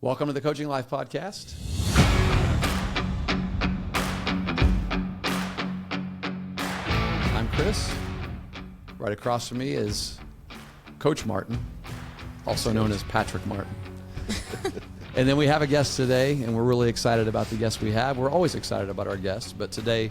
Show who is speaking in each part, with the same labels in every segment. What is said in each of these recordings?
Speaker 1: Welcome to the Coaching Life Podcast. I'm Chris. Right across from me is Coach Martin, also known as Patrick Martin. And then we have a guest today, and we're really excited about the guests we have. We're always excited about our guests, but today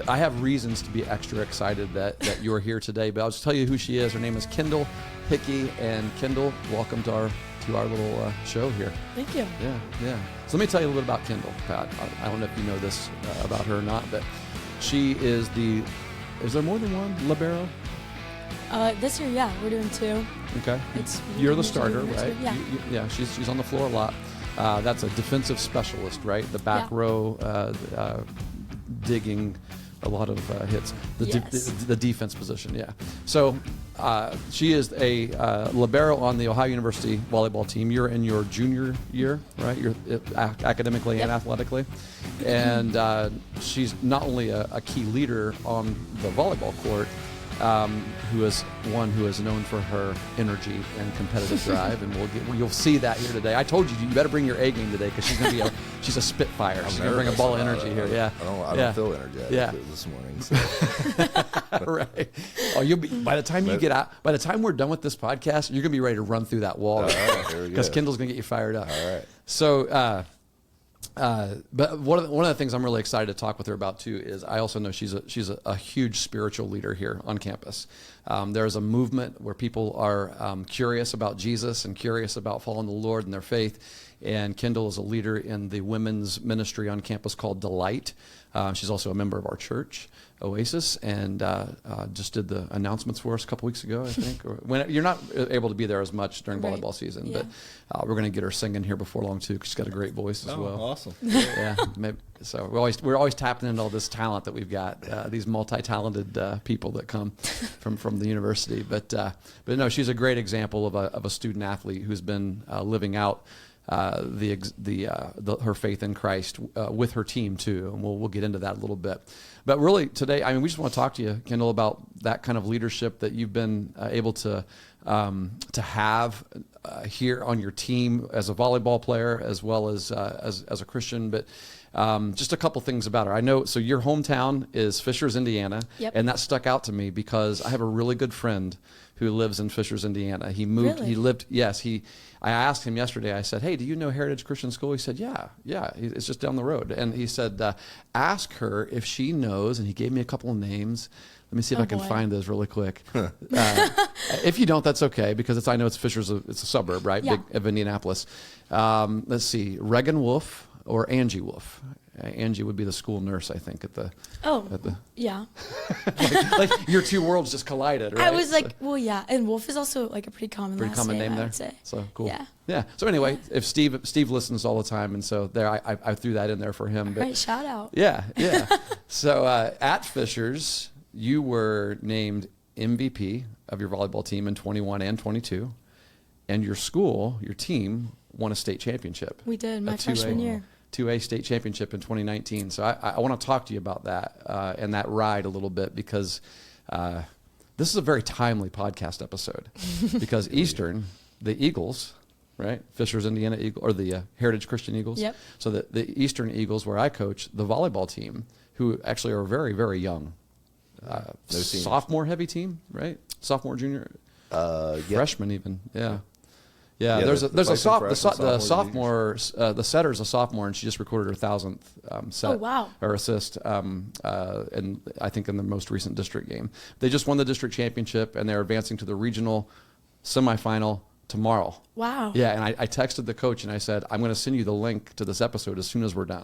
Speaker 1: I have reasons to be extra excited that you're here today. But I'll just tell you who she is. Her name is Kendall Hickey, and Kendall, welcome to our little show here.
Speaker 2: Thank you.
Speaker 1: Yeah. So let me tell you a little bit about Kendall, Pat. I don't know if you know this about her or not, but she is is there more than one Libero?
Speaker 2: This year, yeah, we're doing two.
Speaker 1: Okay. You're the starter, right? Yeah. She's on the floor a lot. That's a defensive specialist, right? The back row, digging a lot of hits. The defense position, yeah. So she is a Libero on the Ohio University volleyball team. You're in your junior year, right? You're academically and athletically. And she's not only a key leader on the volleyball court, who is known for her energy and competitive drive, and you'll see that here today. I told you better bring your A game today because she's a spitfire. She's gonna bring a ball of energy here. Yeah,
Speaker 3: I don't feel energetic this morning. So.
Speaker 1: Right. Oh, you'll be by the time we're done with this podcast, you're gonna be ready to run through that wall because Kendall's gonna get you fired up.
Speaker 3: All right.
Speaker 1: So. But one of the things I'm really excited to talk with her about too is I also know she's a huge spiritual leader here on campus. There's a movement where people are curious about Jesus and curious about following the Lord and their faith. And Kendall is a leader in the women's ministry on campus called Delight. She's also a member of our church, Oasis, and just did the announcements for us a couple weeks ago, I think. When you're not able to be there as much during volleyball season, but we're going to get her singing here before long too, because she's got a great voice as well.
Speaker 3: Awesome!
Speaker 1: Yeah, so we're always tapping into all this talent that we've got. These multi-talented people that come from the university, but no, she's a great example of a student athlete who's been living out her faith in Christ with her team too, and we'll get into that a little bit. But really today, I mean, we just want to talk to you, Kendall, about that kind of leadership that you've been able to have here on your team as a volleyball player as well as a Christian. But just a couple things about her. I know, so your hometown is Fishers, Indiana, and that stuck out to me because I have a really good friend who lives in Fishers, Indiana. He moved. Really? I asked him yesterday. I said, "Hey, do you know Heritage Christian School?" He said, "Yeah. It's just down the road." And he said, "Ask her if she knows." And he gave me a couple of names. Let me see if I can find those really quick. If you don't, that's okay, because I know it's Fishers. It's a suburb, right?
Speaker 2: Yeah.
Speaker 1: Big of Indianapolis. Let's see, Regan Wolf or Angie Wolf. Angie would be the school nurse, I think,
Speaker 2: yeah.
Speaker 1: like your two worlds just collided, right?
Speaker 2: I was like, well, yeah, and Wolf is also like a pretty common name
Speaker 1: there.
Speaker 2: I would say.
Speaker 1: So cool. Yeah. So anyway, if Steve listens all the time, and so there, I threw that in there for him. But,
Speaker 2: right, shout out.
Speaker 1: Yeah. So at Fishers, you were named MVP of your volleyball team in 21 and 22, and your team won a state championship.
Speaker 2: We did my freshman year.
Speaker 1: 2A state championship in 2019. So I want to talk to you about that and that ride a little bit, because this is a very timely podcast episode because Eastern, the Eagles, right? Fishers, Indiana Eagle, or the Heritage Christian Eagles.
Speaker 2: Yep.
Speaker 1: So the Eastern Eagles, where I coach, the volleyball team, who actually are very, very young. Sophomore heavy team, right? Sophomore, junior, freshman even. Yeah, there's a sophomore. The setter's a sophomore, and she just recorded her 1,000th set or assist, and I think in the most recent district game. They just won the district championship, and they're advancing to the regional semifinal tomorrow.
Speaker 2: Wow.
Speaker 1: Yeah, and I texted the coach and I said, I'm going to send you the link to this episode as soon as we're done.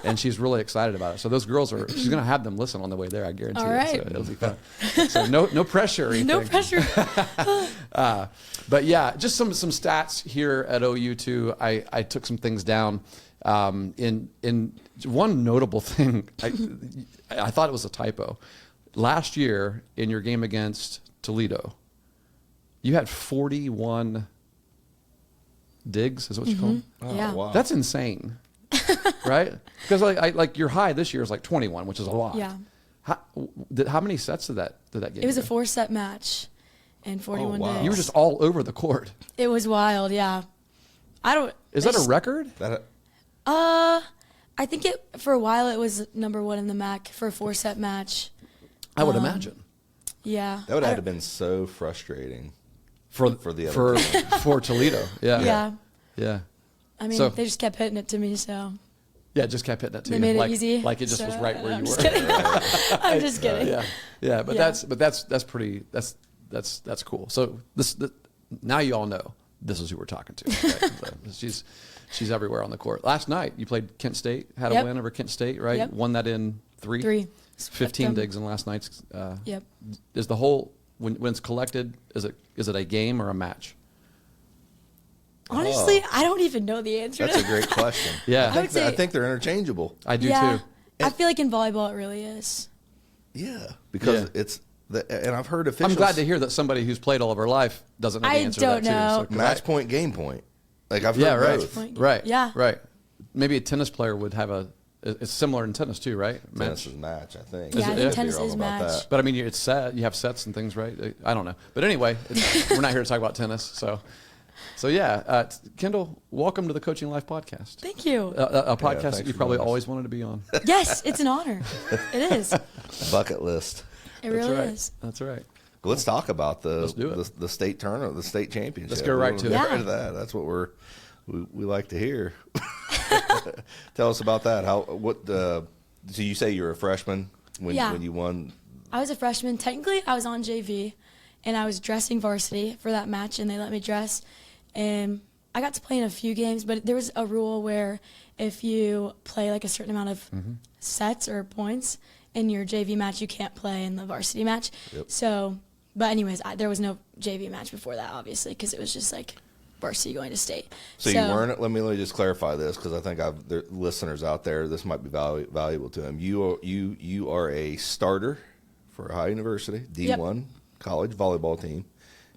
Speaker 1: And she's really excited about it. So those girls she's going to have them listen on the way there, I guarantee
Speaker 2: All right.
Speaker 1: So it'll be fun. So no pressure or anything.
Speaker 2: No pressure.
Speaker 1: But yeah, just some stats here at OU too. I took some things down. In one notable thing, I thought it was a typo. Last year in your game against Toledo, you had 41 digs, is what you call them?
Speaker 3: Oh,
Speaker 2: yeah.
Speaker 3: Wow.
Speaker 1: That's insane, right? Because like your high this year is like 21, which is a lot.
Speaker 2: Yeah.
Speaker 1: How many sets did that game?
Speaker 2: It was
Speaker 1: go?
Speaker 2: a 4-set match in 41 days.
Speaker 1: You were just all over the court.
Speaker 2: It was wild, yeah.
Speaker 1: Is that a record?
Speaker 2: I think for a while it was number 1 in the MAC for a 4-set match.
Speaker 1: I would imagine.
Speaker 2: Yeah.
Speaker 3: That would have been so frustrating
Speaker 1: for
Speaker 3: the other team.
Speaker 1: For Toledo. Yeah.
Speaker 2: Yeah. I mean, they just kept hitting it to me, so.
Speaker 1: Yeah, just kept hitting it to you.
Speaker 2: They made it easy.
Speaker 1: Like it just was right where you were.
Speaker 2: I'm just kidding.
Speaker 1: Yeah, but that's pretty. That's cool. So this now you all know this is who we're talking to. Right? So she's everywhere on the court. Last night you played Kent State, had a win over Kent State, right?
Speaker 2: Yep.
Speaker 1: Won that in 3. 15 digs in last night's.
Speaker 2: Yep.
Speaker 1: Is the whole when it's collected? Is it a game or a match?
Speaker 2: Honestly, I don't even know the answer.
Speaker 3: That's a great question.
Speaker 1: Yeah,
Speaker 3: I think they're interchangeable.
Speaker 1: I do too.
Speaker 2: I feel like in volleyball it really is.
Speaker 3: Yeah, because it's and I've heard officials.
Speaker 1: I'm glad to hear that somebody who's played all of her life doesn't know the answer to that too.
Speaker 2: know.
Speaker 1: So,
Speaker 3: Match point, game point. Like I've heard both.
Speaker 1: Right.
Speaker 2: Yeah.
Speaker 1: Right. Maybe a tennis player would have it's similar in tennis too, right?
Speaker 3: Tennis is match, I think.
Speaker 2: Yeah, I think
Speaker 1: Yeah.
Speaker 2: tennis is match.
Speaker 1: But I mean, it's set. You have sets and things, right? I don't know. But anyway, we're not here to talk about tennis. So yeah, Kendall, welcome to the Coaching Life podcast.
Speaker 2: Thank you.
Speaker 1: A podcast that you probably
Speaker 3: joining us.
Speaker 1: always wanted to be on.
Speaker 2: Yes, it's an honor. It is.
Speaker 3: Bucket list.
Speaker 2: It really is.
Speaker 1: That's right.
Speaker 3: Let's talk about
Speaker 1: Let's do it.
Speaker 3: the state tournament, the state championship.
Speaker 1: Let's go right to it.
Speaker 3: Right to that. That's what we like to hear. Tell us about that. So you say you're a freshman when you won?
Speaker 2: I was a freshman. Technically, I was on JV, and I was dressing varsity for that match, and they let me dress. And I got to play in a few games, but there was a rule where if you play like a certain amount of sets or points in your JV match, you can't play in the varsity match.
Speaker 3: Yep.
Speaker 2: So, but anyways, there was no JV match before that, obviously, because it was just like varsity going to state.
Speaker 3: So you weren't. Let me just clarify this because I think there are listeners out there. This might be valuable to them. You are a starter for a high university D1 college volleyball team,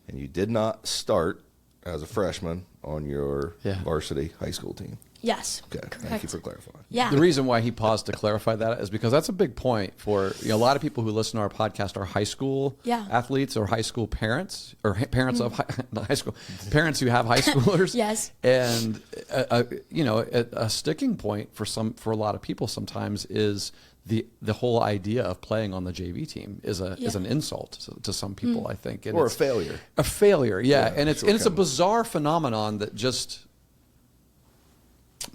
Speaker 3: and you did not start as a freshman on your varsity high school team.
Speaker 2: Yes.
Speaker 3: Okay.
Speaker 2: Correct.
Speaker 3: Thank you for clarifying.
Speaker 2: Yeah.
Speaker 1: The reason why he paused to clarify that is because that's a big point for a lot of people who listen to our podcast are high school athletes or high school parents or parents of not high school parents who have high schoolers.
Speaker 2: Yes.
Speaker 1: And a sticking point for a lot of people sometimes is the whole idea of playing on the JV team is an insult to some people, I think, and
Speaker 3: or a failure.
Speaker 1: A failure, and it's a bizarre phenomenon that just.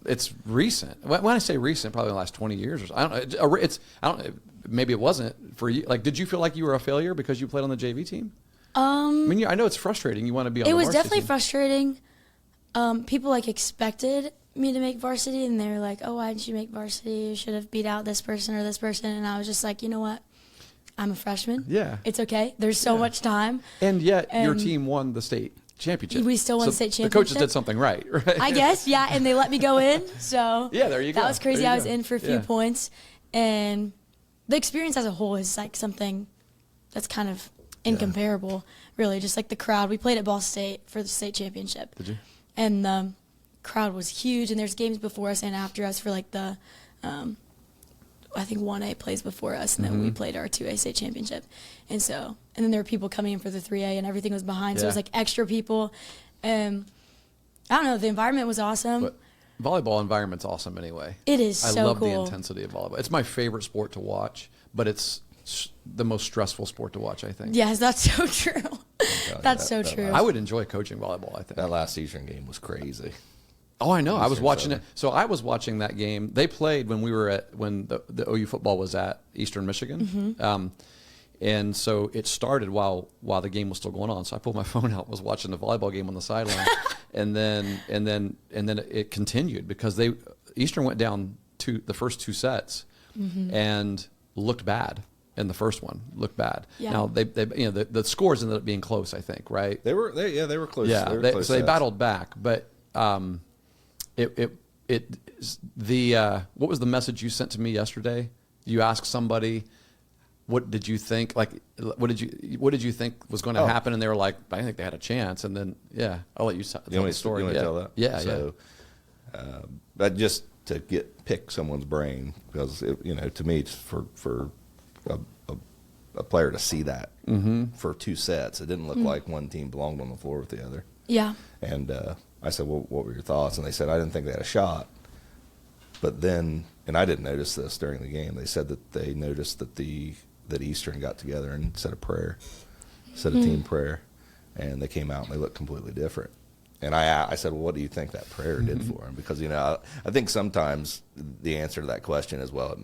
Speaker 1: It's recent. When I say recent, probably in the last 20 years or so. I don't know. Maybe it wasn't for you. Like, did you feel like you were a failure because you played on the JV team? I mean, I know it's frustrating. You want to be on the varsity.
Speaker 2: It was definitely frustrating. People expected me to make varsity, and they were like, "Oh, why didn't you make varsity? You should have beat out this person or this person." And I was just like, you know what? I'm a freshman.
Speaker 1: Yeah,
Speaker 2: it's okay. There's so much time.
Speaker 1: And yet, your team won the state championship.
Speaker 2: We still won the state championship.
Speaker 1: The coaches did something right?
Speaker 2: I guess, yeah, and they let me go in. So
Speaker 1: yeah, there you go.
Speaker 2: That was crazy. I was in for a few points, and the experience as a whole is like something that's kind of incomparable, really. Just like the crowd. We played at Ball State for the state championship.
Speaker 1: Did you?
Speaker 2: And the crowd was huge, and there's games before us and after us for like the, I think 1A plays before us, and then we played our 2A state championship. And then there were people coming in for the 3A, and everything was behind, so it was like extra people. I don't know, the environment was awesome.
Speaker 1: But volleyball environment's awesome anyway.
Speaker 2: It is so cool.
Speaker 1: I love the intensity of volleyball. It's my favorite sport to watch, but it's the most stressful sport to watch, I think.
Speaker 2: Yes, that's so true. That's so true.
Speaker 1: I would enjoy coaching volleyball, I think.
Speaker 3: That last Eastern game was crazy.
Speaker 1: Oh, I know. I was watching it. So I was watching that game. They played when the OU football was at Eastern Michigan. And so it started while the game was still going on. So I pulled my phone out, was watching the volleyball game on the sideline, and then it continued because Eastern went down the first 2 sets and looked bad in the first one. Looked bad. Yeah. Now the scores ended up being close, I think, right?
Speaker 3: They were close.
Speaker 1: Yeah,
Speaker 3: close
Speaker 1: so they battled back, but what was the message you sent to me yesterday? You asked somebody, what did you think? Like, what did you think was going to happen? And they were like, I think they had a chance. And then, I'll let you tell the story.
Speaker 3: You want to tell that?
Speaker 1: Yeah,
Speaker 3: so, but just to pick someone's brain, because to me, it's for a player to see that for 2 sets, it didn't look like one team belonged on the floor with the other.
Speaker 2: Yeah.
Speaker 3: And I said, well, what were your thoughts? And they said, I didn't think they had a shot. But then, and I didn't notice this during the game, they said that they noticed that that Eastern got together and said a prayer, said a team prayer, and they came out and they looked completely different. And I said, well, what do you think that prayer did for them? Because, you know, I think sometimes the answer to that question is, well,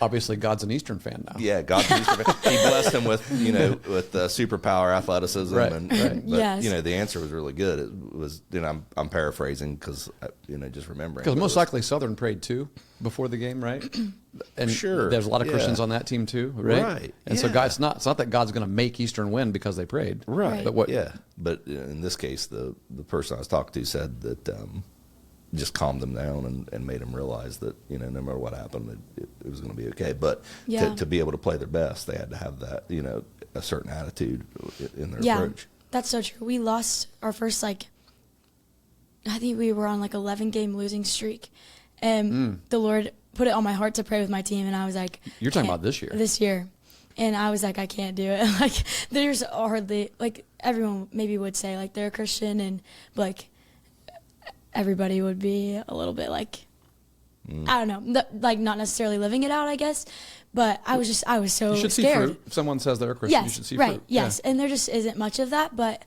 Speaker 1: obviously God's an Eastern fan now.
Speaker 3: yeah, God's an Eastern fan. He blessed him with, you know, with superpower athleticism.
Speaker 1: Right.
Speaker 3: And,
Speaker 1: Right.
Speaker 3: But,
Speaker 2: Yes.
Speaker 3: you know, the answer was really good. It was, you know, I'm paraphrasing because, you know, just remembering.
Speaker 1: Because
Speaker 3: But
Speaker 1: most
Speaker 3: it was-
Speaker 1: likely Southern prayed too before the game, right? And
Speaker 3: Sure,
Speaker 1: there's a lot of
Speaker 3: yeah.
Speaker 1: Christians on that team too, right?
Speaker 3: Right,
Speaker 1: And so
Speaker 3: yeah.
Speaker 1: God, it's not that God's going to make Eastern win because they prayed,
Speaker 3: Right.
Speaker 1: But what?
Speaker 3: Yeah. But in this case, the person I was talking to said that just calmed them down and made them realize that, you know, no matter what happened, it was going to be okay. But
Speaker 2: Yeah.
Speaker 3: to be able to play their best, they had to have that, you know, a certain attitude in their
Speaker 2: Yeah,
Speaker 3: approach.
Speaker 2: that's so true. We lost our first, like, I think we were on like 11-game losing streak. And the Lord put it on my heart to pray with my team. And I was like,
Speaker 1: You're talking
Speaker 2: "Can't-
Speaker 1: about this year.
Speaker 2: This year. And I was like, I can't do it. Like, there's hardly, like, everyone maybe would say, like, they're a Christian, and, like, everybody would be a little bit, like, I don't know, like, not necessarily living it out, I guess. But I was so
Speaker 1: You should see
Speaker 2: scared.
Speaker 1: fruit. If someone says they're a Christian, you
Speaker 2: Yes,
Speaker 1: should see
Speaker 2: right,
Speaker 1: fruit.
Speaker 2: yes. And there just isn't much of that, but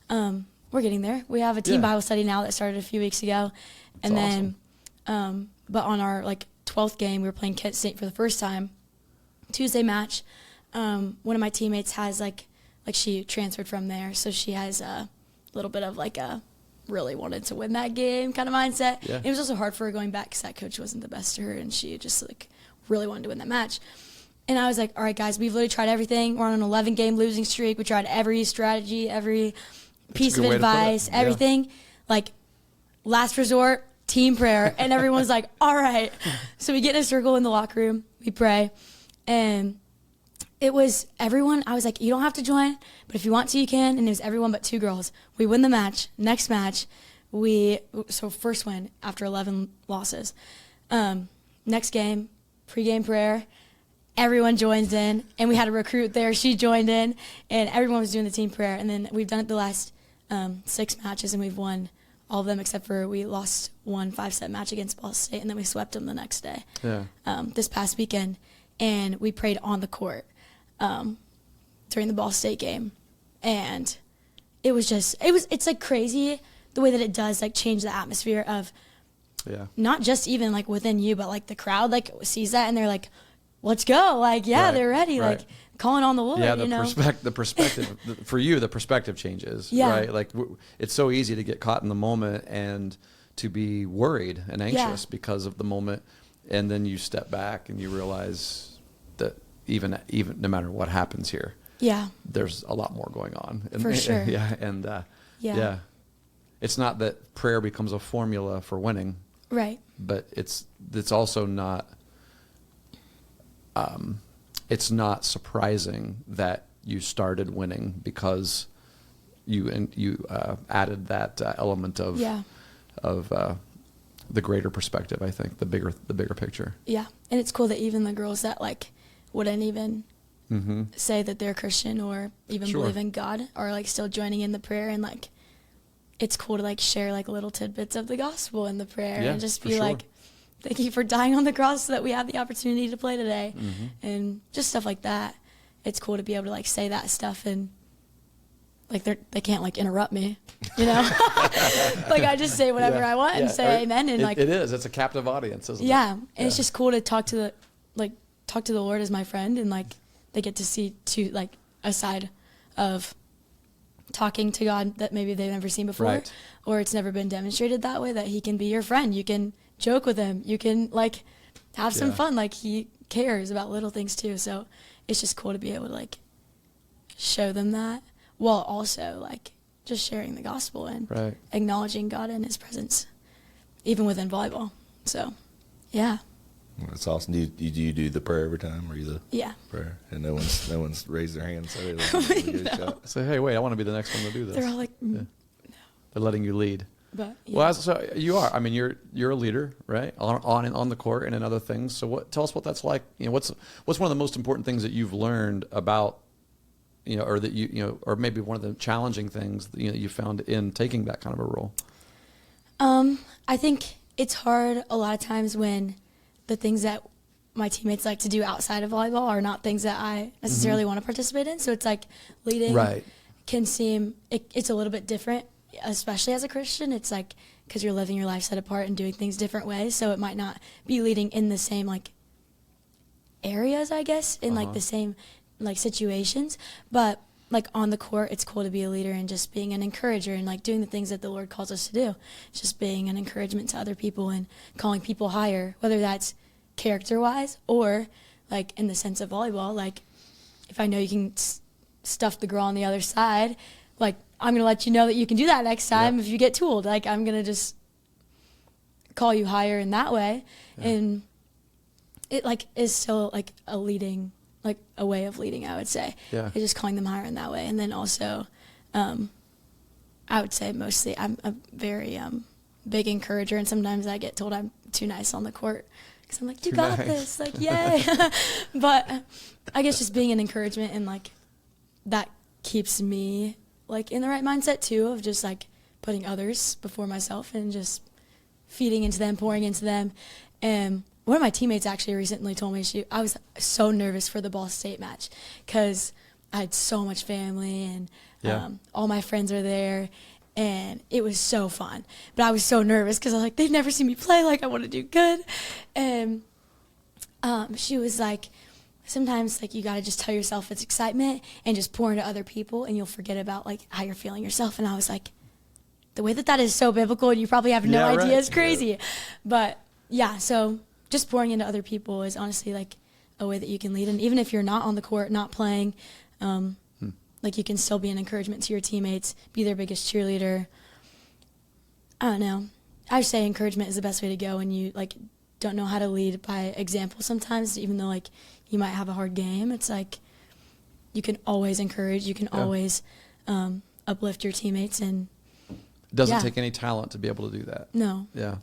Speaker 2: we're getting there. We have a team
Speaker 1: Yeah.
Speaker 2: Bible study now that started a few weeks ago. And
Speaker 1: That's
Speaker 2: then, but on our, like, 12th game, we were playing Kent State for the first time. Tuesday match, one of my teammates has, like she transferred from there, so she has a little bit of, like, a really wanted to win that game kind of mindset.
Speaker 1: Yeah.
Speaker 2: It was also hard for her going back because that coach wasn't the best to her, and she just, like, really wanted to win that match. And I was like, all right, guys, we've literally tried everything. We're on an 11-game losing streak. We tried every strategy, every piece of
Speaker 1: good way to put it.
Speaker 2: advice,
Speaker 1: Yeah.
Speaker 2: everything. Like, last resort, team prayer. And everyone's like, all right. So we get in a circle in the locker room. We pray. And it was everyone. I was like, you don't have to join, but if you want to, you can. And it was everyone but 2 girls. We win the match. Next match, so first win after 11 losses. Next game, pregame prayer. Everyone joins in, and we had a recruit there. She joined in, and everyone was doing the team prayer. And then we've done it the last 6 matches, and we've won all of them except for we lost one 5-set match against Ball State, and then we swept them the next day.
Speaker 1: Yeah.
Speaker 2: This past weekend, and we prayed on the court during the Ball State game, and it's like crazy the way that it does, like, change the atmosphere of
Speaker 1: Yeah.
Speaker 2: not just even, like, within you, but, like, the crowd, like, sees that and they're like, let's go, like, yeah,
Speaker 1: Right,
Speaker 2: they're ready,
Speaker 1: right.
Speaker 2: like, calling on the Lord,
Speaker 1: Yeah,
Speaker 2: you know.
Speaker 1: the perspective for you, the perspective changes,
Speaker 2: Yeah.
Speaker 1: right? Like it's so easy to get caught in the moment and to be worried and anxious because of the moment, and then you step back and you realize that even no matter what happens here,
Speaker 2: Yeah,
Speaker 1: there's a lot more going on. And,
Speaker 2: For sure.
Speaker 1: Yeah, and
Speaker 2: Yeah.
Speaker 1: it's not that prayer becomes a formula for winning,
Speaker 2: right.
Speaker 1: but it's also not. It's not surprising that you started winning because you added that element of
Speaker 2: Yeah.
Speaker 1: The greater perspective. I think the bigger picture.
Speaker 2: Yeah, and it's cool that even the girls that, like, wouldn't even say that they're Christian or even
Speaker 1: Sure.
Speaker 2: believe in God are, like, still joining in the prayer, and, like, it's cool to, like, share, like, little tidbits of the gospel in the prayer
Speaker 1: Yeah,
Speaker 2: and just
Speaker 1: for
Speaker 2: be
Speaker 1: sure.
Speaker 2: like, thank you for dying on the cross so that we have the opportunity to play today, and just stuff like that. It's cool to be able to, like, say that stuff and, like, they can't, like, interrupt me, you know? Like, I just say whatever I want and say amen, and, like,
Speaker 1: it is. It's a captive audience, isn't it?
Speaker 2: yeah, and it's just cool to talk to the Lord as my friend, and, like, they get to see a side of talking to God that maybe they've never seen before,
Speaker 1: Right.
Speaker 2: or it's never been demonstrated that way, that he can be your friend. You can joke with him. You can, like, have some
Speaker 1: Yeah.
Speaker 2: fun. Like, he cares about little things too. So it's just cool to be able to, like, show them that while also, like, just sharing the gospel and
Speaker 1: Right.
Speaker 2: acknowledging God in his presence, even within volleyball. So, yeah.
Speaker 3: That's awesome. Do you do the prayer every time, or you the
Speaker 2: Yeah.
Speaker 3: prayer? And no one's raised their hand. So they give it a shot.
Speaker 1: Say, hey, wait, I want to be the next one to do this.
Speaker 2: They're all like,
Speaker 1: Yeah. They're letting you lead.
Speaker 2: but yeah.
Speaker 1: Well, so you are. I mean, you're a leader, right? On the court and in other things. So tell us what that's like. You know, what's one of the most important things that you've learned about, you know, or that or maybe one of the challenging things that, you know, you found in taking that kind of a role.
Speaker 2: I think it's hard a lot of times when the things that my teammates like to do outside of volleyball are not things that I necessarily want to participate in. So it's like leading can seem, it's a little bit different, especially as a Christian. It's like, because you're living your life set apart and doing things different ways. So it might not be leading in the same like areas, I guess, in like the same like situations. But like on the court, it's cool to be a leader and just being an encourager and like doing the things that the Lord calls us to do. It's just being an encouragement to other people and calling people higher, whether that's character-wise or like in the sense of volleyball. Like if I know you can stuff the girl on the other side, like I'm going to let you know that you can do that next time if you get tooled. Like I'm going to just call you higher in that way. And it like is still like a leading, like a way of leading, I would say. It's just calling them higher in that way. And then also, I would say mostly I'm a very big encourager, and sometimes I get told I'm too nice on the court because I'm like, you got this, like, yay. But I guess just being an encouragement and like that keeps me like in the right mindset too, of just like putting others before myself and just feeding into them, pouring into them. And one of my teammates actually recently told me I was so nervous for the Ball State match because I had so much family and all my friends are there, and it was so fun. But I was so nervous because I was like, they've never seen me play. Like, I want to do good. And she was like, sometimes like you got to just tell yourself it's excitement and just pour into other people, and you'll forget about like how you're feeling yourself. And I was like, the way that is so biblical, and you probably have no idea, is crazy. But yeah, so just pouring into other people is honestly like a way that you can lead. And even if you're not on the court, not playing, like you can still be an encouragement to your teammates, be their biggest cheerleader. I don't know. I say encouragement is the best way to go when you like don't know how to lead by example sometimes, even though like you might have a hard game. It's like you can always encourage, you can always uplift your teammates, and
Speaker 1: it doesn't take any talent to be able to do that.
Speaker 2: No.
Speaker 1: Yeah,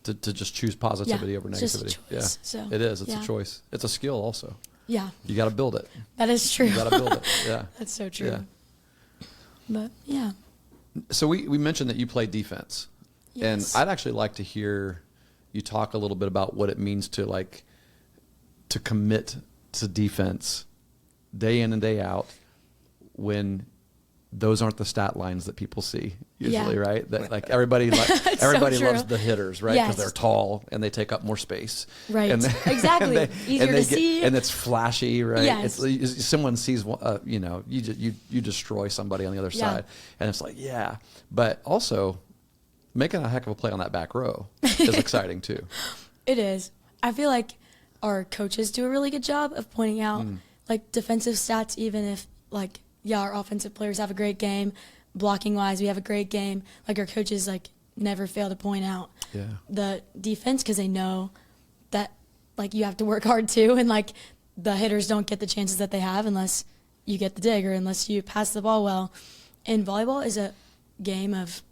Speaker 1: to just choose positivity over negativity.
Speaker 2: Just a choice, so,
Speaker 1: it is. It's a choice. It's a skill also.
Speaker 2: Yeah.
Speaker 1: You got to build it.
Speaker 2: That is true.
Speaker 1: You got to build it. Yeah.
Speaker 2: That's so true.
Speaker 1: Yeah.
Speaker 2: But yeah.
Speaker 1: So we mentioned that you play defense.
Speaker 2: Yes.
Speaker 1: And I'd actually like to hear you talk a little bit about what it means to like to commit to defense day in and day out when those aren't the stat lines that people see usually, right? That like everybody loves the hitters, right? Because they're tall and they take up more space,
Speaker 2: right?
Speaker 1: And
Speaker 2: exactly, easier to see,
Speaker 1: and it's flashy, right?
Speaker 2: Yes.
Speaker 1: It's someone sees, you destroy somebody on the other side, and it's like, but also making a heck of a play on that back row is exciting too.
Speaker 2: It is. I feel like our coaches do a really good job of pointing out like defensive stats, even if like. Yeah, our offensive players have a great game. Blocking wise, we have a great game. Like our coaches like never fail to point out the defense because they know that like you have to work hard too, and like the hitters don't get the chances that they have unless you get the dig or unless you pass the ball well. And volleyball is a game of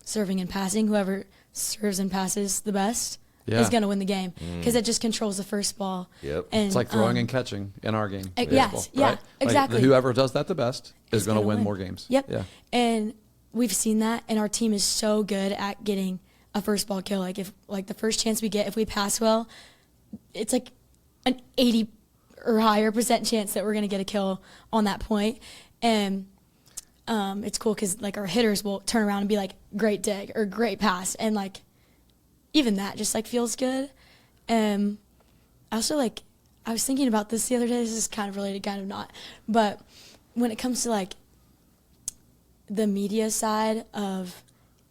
Speaker 2: serving and passing. Whoever serves and passes the best is going to win the game because it just controls the first ball.
Speaker 3: Yep.
Speaker 2: And,
Speaker 1: it's like throwing and catching in our game.
Speaker 2: Yes,
Speaker 1: right?
Speaker 2: Exactly.
Speaker 1: Like whoever does that the best is going to win more games.
Speaker 2: Yep.
Speaker 1: Yeah.
Speaker 2: And we've seen that, and our team is so good at getting a first ball kill. Like if like the first chance we get, if we pass well, it's like an 80 or higher % chance that we're going to get a kill on that point. And it's cool because like our hitters will turn around and be like, great dig or great pass, and like even that just like feels good. I also like, I was thinking about this the other day. This is kind of related, kind of not. But when it comes to like the media side of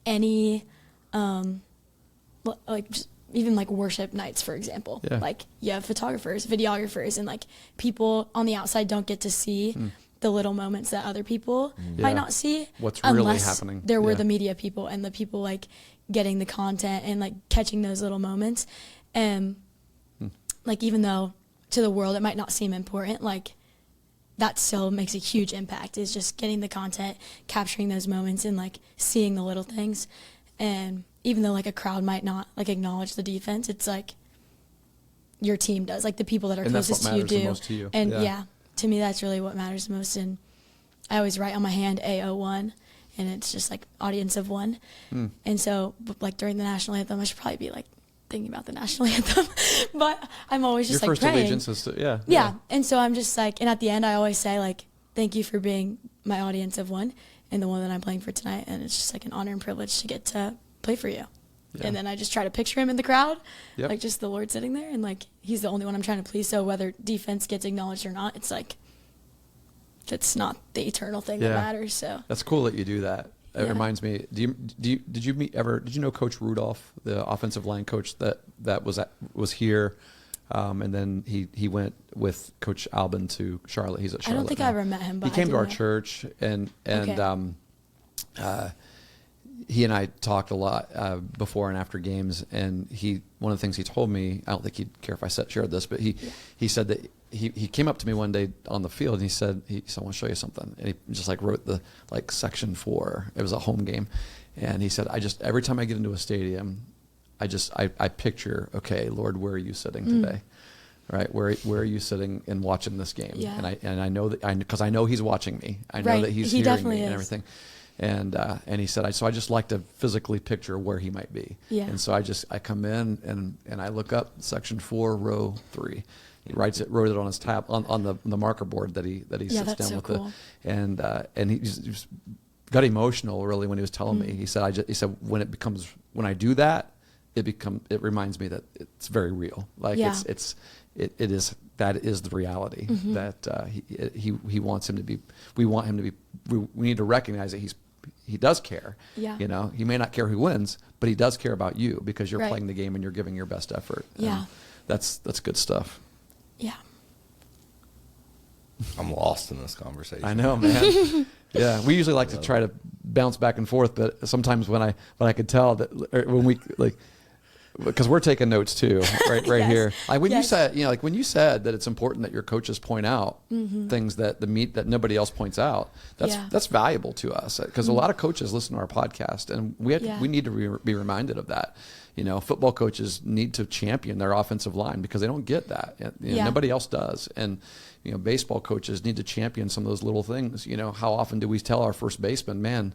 Speaker 2: any, like just even like worship nights, for example, like you have photographers, videographers, and like people on the outside don't get to see the little moments that other people might not see.
Speaker 1: What's really happening.
Speaker 2: There were the media people and the people like getting the content and like catching those little moments. And like, even though to the world it might not seem important, like that still makes a huge impact, is just getting the content, capturing those moments, and like seeing the little things. And even though like a crowd might not like acknowledge the defense, it's like your team does, like the people that are closest to you do.
Speaker 1: Most to you.
Speaker 2: And to me, that's really what matters most. And I always write on my hand AO1, and it's just like audience of one. And so like during the national anthem, I should probably be like thinking about the national anthem, but I'm always just
Speaker 1: Your
Speaker 2: like
Speaker 1: first
Speaker 2: praying.
Speaker 1: allegiance is to,
Speaker 2: Yeah. And so I'm just like, and at the end, I always say like, thank you for being my audience of one and the one that I'm playing for tonight. And it's just like an honor and privilege to get to play for you.
Speaker 1: Yeah.
Speaker 2: And then I just try to picture him in the crowd,
Speaker 1: Yep.
Speaker 2: like just the Lord sitting there, and like he's the only one I'm trying to please. So whether defense gets acknowledged or not, it's like it's not the eternal thing that matters. So
Speaker 1: That's cool that you do that. It
Speaker 2: Yeah.
Speaker 1: reminds me. Did you know Coach Rudolph, the offensive line coach that was here, and then he went with Coach Albin to Charlotte. He's at
Speaker 2: I
Speaker 1: Charlotte.
Speaker 2: don't think
Speaker 1: now.
Speaker 2: I ever met him. But
Speaker 1: He came
Speaker 2: I
Speaker 1: to our
Speaker 2: do know.
Speaker 1: church, and
Speaker 2: Okay.
Speaker 1: he and I talked a lot before and after games. And one of the things he told me, I don't think he'd care if I shared this, but he said that he came up to me one day on the field and he said, I want to show you something. And he just like wrote the like section 4. It was a home game. And he said, every time I get into a stadium, I picture, okay, Lord, where are you sitting today? Right. Where are you sitting and watching this game?
Speaker 2: Yeah.
Speaker 1: And I know that because I know he's watching me. I know
Speaker 2: Right.
Speaker 1: that he's
Speaker 2: He
Speaker 1: hearing
Speaker 2: definitely
Speaker 1: me and
Speaker 2: is.
Speaker 1: everything. And he said, so I just like to physically picture where he might be.
Speaker 2: Yeah.
Speaker 1: And so I come in and I look up section 4, row 3. He wrote it on his tab on the marker board that he
Speaker 2: Yeah,
Speaker 1: sits
Speaker 2: that's
Speaker 1: down
Speaker 2: so
Speaker 1: with
Speaker 2: cool.
Speaker 1: and he just got emotional really when he was telling me. He said when I do that, it reminds me that it's very real. Like
Speaker 2: Yeah.
Speaker 1: that is the reality that he wants him to be. We want him to be. We need to recognize that he does care.
Speaker 2: Yeah.
Speaker 1: You know, he may not care who wins, but he does care about you because you're
Speaker 2: Right.
Speaker 1: playing the game and you're giving your best effort. And
Speaker 2: Yeah.
Speaker 1: that's good stuff.
Speaker 2: Yeah.
Speaker 3: I'm lost in this conversation.
Speaker 1: I know, man. Yeah, we usually like to try to bounce back and forth, but sometimes when I could tell that when we like, because we're taking notes too, right
Speaker 2: Yes.
Speaker 1: here. Like when
Speaker 2: Yes.
Speaker 1: you said that it's important that your coaches point out things that nobody else points out. That's valuable to us because a lot of coaches listen to our podcast, and we need to be reminded of that. You know, football coaches need to champion their offensive line because they don't get that. Nobody else does. And baseball coaches need to champion some of those little things. You know, how often do we tell our first baseman, man,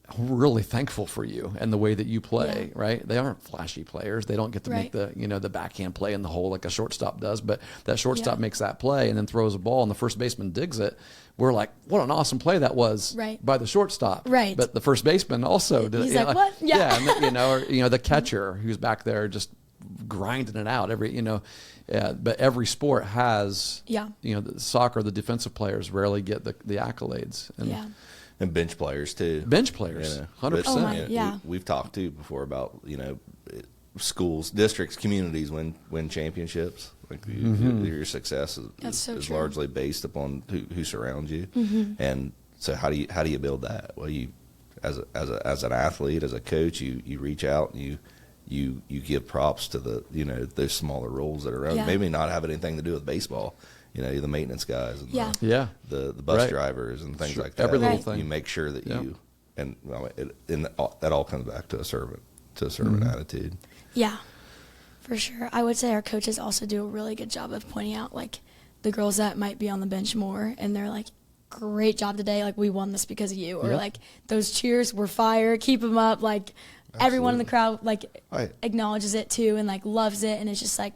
Speaker 1: I'm really thankful for you and the way that you play, right? They aren't flashy players. They don't get to make the backhand play in the hole like a shortstop does, but that shortstop makes that play and then throws a ball and the first baseman digs it. We're like, what an awesome play that was by the shortstop.
Speaker 2: Right.
Speaker 1: But the first baseman also did it.
Speaker 2: He's like, what? Yeah.
Speaker 1: And the catcher who's back there just grinding it out but every sport has, the soccer, the defensive players rarely get the accolades.
Speaker 3: And bench players too.
Speaker 1: Bench players, 100%.
Speaker 2: Oh my,
Speaker 3: We've talked too before about schools, districts, communities win championships. Like your success is
Speaker 2: true.
Speaker 3: largely based upon who surrounds you. And so how do you build that? Well, you as an athlete, as a coach, you reach out and you give props to those smaller roles that are around. Maybe not have anything to do with baseball. The maintenance guys and the bus drivers and things like that.
Speaker 1: Every little thing.
Speaker 3: You make sure that that all comes back to a servant attitude.
Speaker 2: Yeah, for sure. I would say our coaches also do a really good job of pointing out like the girls that might be on the bench more, and they're like, great job today. Like, we won this because of you. Or like, those cheers were fire. Keep them up. Like, everyone in the crowd like acknowledges it too and like loves it, and it's just like,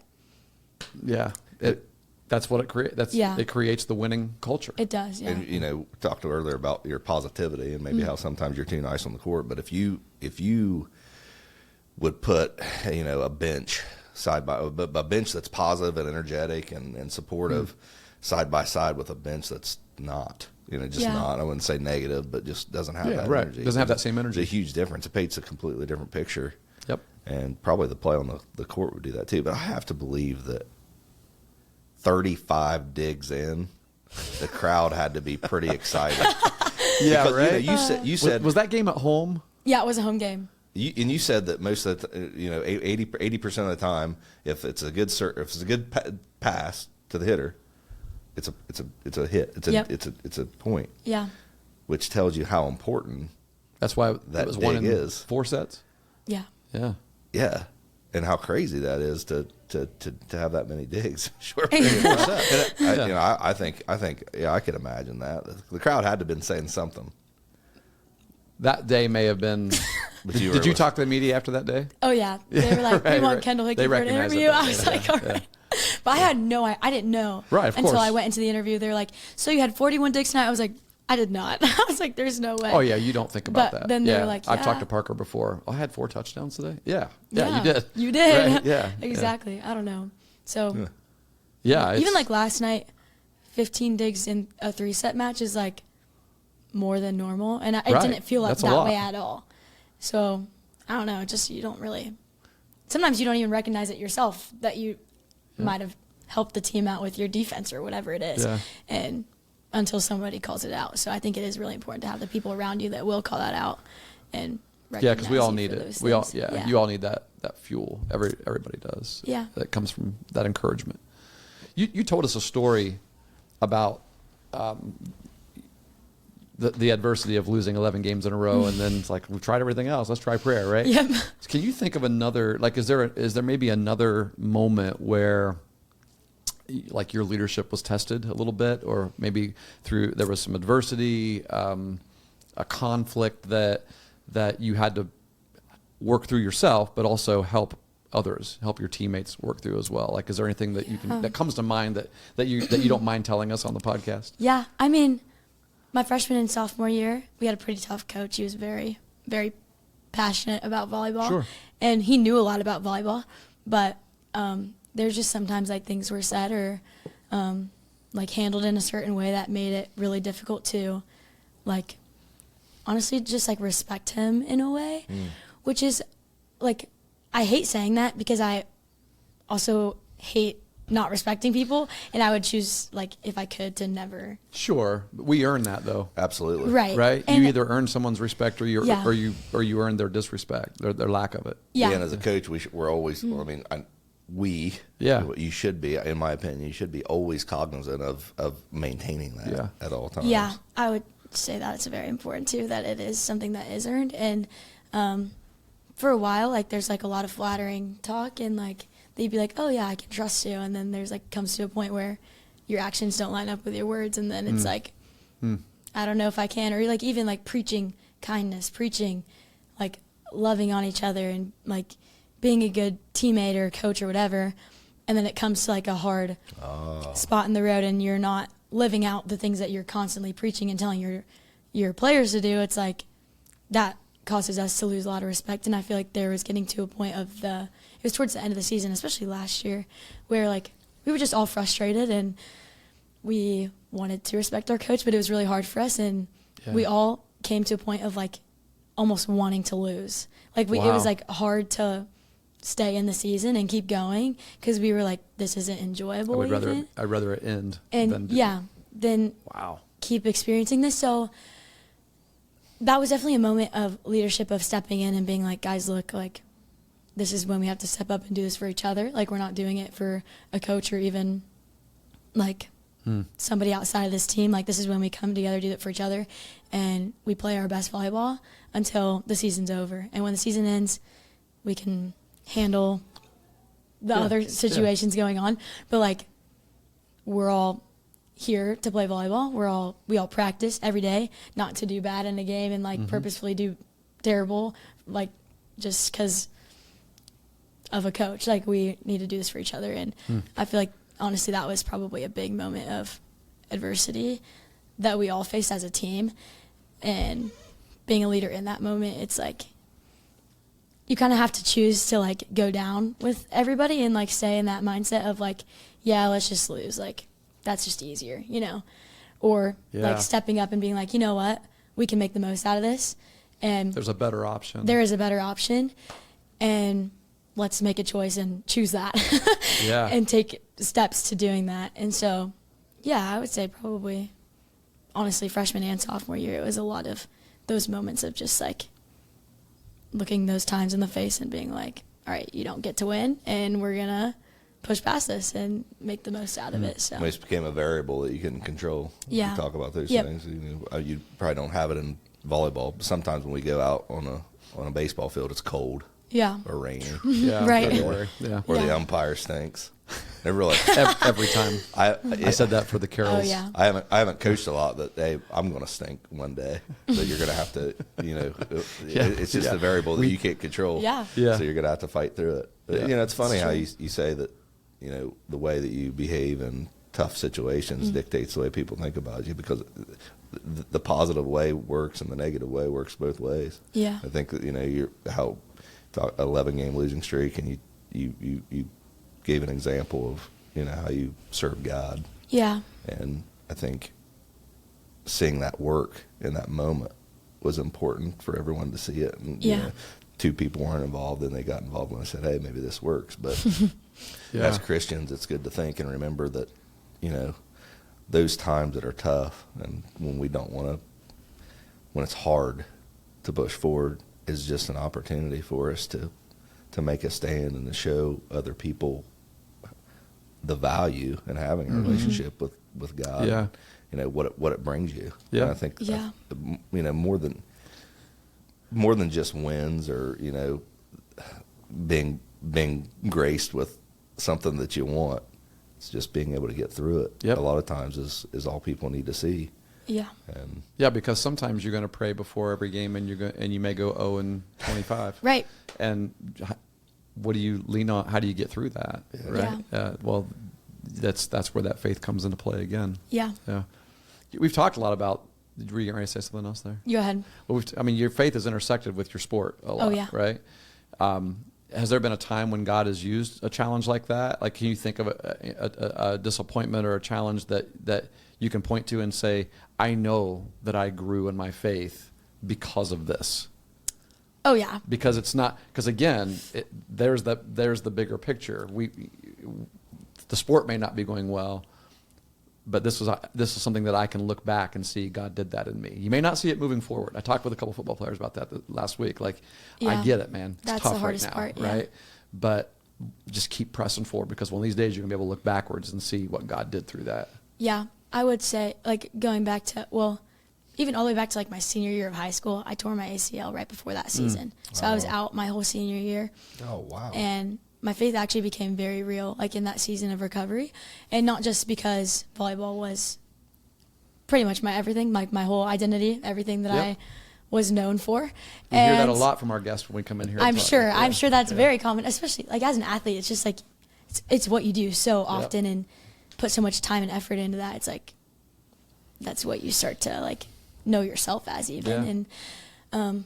Speaker 1: that's what it creates. It creates the winning culture.
Speaker 2: It does. Yeah.
Speaker 3: And we talked earlier about your positivity and maybe how sometimes you're too nice on the court. But if you would put a bench side by a bench that's positive and energetic and supportive side by side with a bench that's not. Not, I wouldn't say negative, but just doesn't have that energy.
Speaker 1: Doesn't have that same energy.
Speaker 3: It's a huge difference. It paints a completely different picture.
Speaker 1: Yep.
Speaker 3: And probably the play on the court would do that too. But I have to believe that 35 digs in, the crowd had to be pretty excited.
Speaker 1: Because,
Speaker 3: right? You said
Speaker 1: was that game at home?
Speaker 2: Yeah, it was a home game.
Speaker 3: You said that most of the 80% of the time, if it's a good pass to the hitter, it's a hit. It's a point.
Speaker 2: Yeah.
Speaker 3: Which tells you how important.
Speaker 1: That's why
Speaker 3: that
Speaker 1: was
Speaker 3: dig
Speaker 1: one in
Speaker 3: is
Speaker 1: 4 sets.
Speaker 2: Yeah.
Speaker 1: Yeah.
Speaker 3: Yeah, and how crazy that is to have that many digs. Sure. I think I could imagine that the crowd had to have been saying something.
Speaker 1: that day may have been. Did you talk to the media after that day?
Speaker 2: Oh yeah, they were like,
Speaker 1: Right,
Speaker 2: "We want
Speaker 1: right.
Speaker 2: Kendall Hickey
Speaker 1: They
Speaker 2: for an
Speaker 1: recognized
Speaker 2: interview."
Speaker 1: it.
Speaker 2: I was like, "All right," but I didn't know
Speaker 1: Right, of
Speaker 2: until
Speaker 1: course.
Speaker 2: I went into the interview. They were like, "So you had 41 digs tonight?" I was like, "I did not." I was like, "There's no way."
Speaker 1: Oh yeah, you don't think about
Speaker 2: But
Speaker 1: that.
Speaker 2: then they were like,
Speaker 1: I've
Speaker 2: yeah.
Speaker 1: talked to Parker before. Oh, I had 4 touchdowns today. Yeah, you did.
Speaker 2: You did.
Speaker 1: Right, yeah,
Speaker 2: exactly. I don't know. So
Speaker 1: yeah.
Speaker 2: even like last night, 15 digs in a 3-set match is like more than normal, and it
Speaker 1: Right.
Speaker 2: didn't feel like
Speaker 1: That's a
Speaker 2: that
Speaker 1: lot.
Speaker 2: way at all. So I don't know. Just you don't really. Sometimes you don't even recognize it yourself that you might have helped the team out with your defense or whatever it is, and until somebody calls it out. So I think it is really important to have the people around you that will call that out and recognize
Speaker 1: Because we all
Speaker 2: you
Speaker 1: need
Speaker 2: for
Speaker 1: it.
Speaker 2: those
Speaker 1: We all,
Speaker 2: things.
Speaker 1: you all need that fuel. Everybody does.
Speaker 2: Yeah.
Speaker 1: That comes from that encouragement. You told us a story about the adversity of losing 11 games in a row, and then it's like, we've tried everything else. Let's try prayer, right?
Speaker 2: Yep.
Speaker 1: Can you think of another? Like, is there maybe another moment where, like, your leadership was tested a little bit, or maybe there was some adversity, a conflict that you had to work through yourself, but also help others, help your teammates work through as well? Like, is there anything that that comes to mind that you don't mind telling us on the podcast?
Speaker 2: Yeah, I mean, my freshman and sophomore year, we had a pretty tough coach. He was very, very passionate about volleyball.
Speaker 1: Sure.
Speaker 2: And he knew a lot about volleyball, but there's just sometimes like things were said or like handled in a certain way that made it really difficult to, like, honestly just like respect him in a way, which is like, I hate saying that because I also hate not respecting people, and I would choose, like, if I could, to never.
Speaker 1: Sure, we earn that though.
Speaker 3: Absolutely.
Speaker 2: Right.
Speaker 1: You either earn someone's respect or you
Speaker 2: Yeah.
Speaker 1: or you earn their disrespect, their lack of it.
Speaker 2: Yeah.
Speaker 3: And as a coach, we're always. Well, I mean, you should be, in my opinion, you should be always cognizant of maintaining that at all times.
Speaker 2: Yeah, I would say that it's very important too, that it is something that is earned. And for a while, like, there's like a lot of flattering talk, and like they'd be like, "Oh yeah, I can trust you," and then there's like comes to a point where your actions don't line up with your words, and then it's like, I don't know if I can, or like even like preaching kindness, preaching like loving on each other, and like being a good teammate or coach or whatever, and then it comes to like a hard spot in the road, and you're not living out the things that you're constantly preaching and telling your players to do. It's like that causes us to lose a lot of respect. And I feel like there was getting to a point of it was towards the end of the season, especially last year, where like we were just all frustrated and we wanted to respect our coach, but it was really hard for us, and we all came to a point of like almost wanting to lose. Like it was like hard to stay in the season and keep going because we were like, this isn't enjoyable.
Speaker 1: I'd rather it end.
Speaker 2: And than keep experiencing this. So that was definitely a moment of leadership, of stepping in and being like, guys, look, like, this is when we have to step up and do this for each other. Like, we're not doing it for a coach or even like somebody outside of this team. Like, this is when we come together, do it for each other, and we play our best volleyball until the season's over. And when the season ends, we can handle the other situations going on. But like, we're all here to play volleyball. We all practice every day not to do bad in a game and like purposefully do terrible, like, just because of a coach. Like, we need to do this for each other. And I feel like honestly that was probably a big moment of adversity that we all faced as a team. And being a leader in that moment, it's like you kind of have to choose to like go down with everybody and like stay in that mindset of like, yeah, let's just lose. Like, that's just easier, you know, or like stepping up and being like, you know what, we can make the most out of this. And
Speaker 1: there's a better option.
Speaker 2: There is a better option. And let's make a choice and choose that and take steps to doing that. And so, yeah, I would say probably, honestly, freshman and sophomore year, it was a lot of those moments of just like looking those times in the face and being like, all right, you don't get to win, and we're going to push past this and make the most out of it. So
Speaker 3: it became a variable that you can control.
Speaker 2: Yeah.
Speaker 3: You talk about those things. You probably don't have it in volleyball, but sometimes when we go out on a baseball field, it's cold.
Speaker 2: Yeah.
Speaker 3: Or rainy.
Speaker 2: Right.
Speaker 3: Or the umpire stinks. Never like
Speaker 1: every time. I said that for the carols.
Speaker 2: Oh, yeah.
Speaker 3: I haven't coached a lot, but hey, I'm going to stink one day. So you're going to have to, it's just a variable that you can't control.
Speaker 2: Yeah.
Speaker 1: Yeah.
Speaker 3: So you're going to have to fight through it. But, it's funny how you say that, the way that you behave in tough situations dictates the way people think about you, because the positive way works and the negative way works both ways.
Speaker 2: Yeah.
Speaker 3: I think that, you're 11-game losing streak, and you gave an example of, how you serve God.
Speaker 2: Yeah.
Speaker 3: And I think seeing that work in that moment was important for everyone to see it. And, two people weren't involved, and they got involved when I said, hey, maybe this works. But as Christians, it's good to think and remember that, those times that are tough and when we don't want to, when it's hard to push forward, is just an opportunity for us to make a stand and to show other people the value in having a relationship with God.
Speaker 1: Yeah.
Speaker 3: What it brings you.
Speaker 1: Yeah.
Speaker 3: And I think, more than just wins or, being graced with something that you want, it's just being able to get through it.
Speaker 1: Yep.
Speaker 3: A lot of times is all people need to see.
Speaker 2: Yeah.
Speaker 3: And
Speaker 1: Because sometimes you're going to pray before every game, and you may go 0-25.
Speaker 2: Right.
Speaker 1: And what do you lean on? How do you get through that?
Speaker 2: Yeah.
Speaker 1: Right. Well, that's where that faith comes into play again.
Speaker 2: Yeah.
Speaker 1: Yeah. We've talked a lot about. Were you getting ready to say something else there?
Speaker 2: Go ahead.
Speaker 1: Well, your faith is intersected with your sport a lot.
Speaker 2: Oh, yeah.
Speaker 1: Right. Has there been a time when God has used a challenge like that? Like, can you think of a disappointment or a challenge that you can point to and say, I know that I grew in my faith because of this?
Speaker 2: Oh, yeah.
Speaker 1: Because it's not, because again, there's the bigger picture. The sport may not be going well, but this is something that I can look back and see God did that in me. You may not see it moving forward. I talked with a couple football players about that last week. Like, I get it, man. It's
Speaker 2: That's
Speaker 1: tough
Speaker 2: the hardest
Speaker 1: right now,
Speaker 2: part, yeah.
Speaker 1: right? But just keep pressing forward, because one of these days you're gonna be able to look backwards and see what God did through that.
Speaker 2: Yeah, I would say, like, going back to, even all the way back to like my senior year of high school, I tore my ACL right before that season. So I was out my whole senior year.
Speaker 3: oh wow.
Speaker 2: And my faith actually became very real, like in that season of recovery. And not just because volleyball was pretty much my everything, like my whole identity, everything that I was known for.
Speaker 1: We hear that a lot from our guests when we come in here.
Speaker 2: I'm sure that's very common, especially like as an athlete. It's just like, it's what you do so often and put so much time and effort into that. It's like, that's what you start to like know yourself as even. And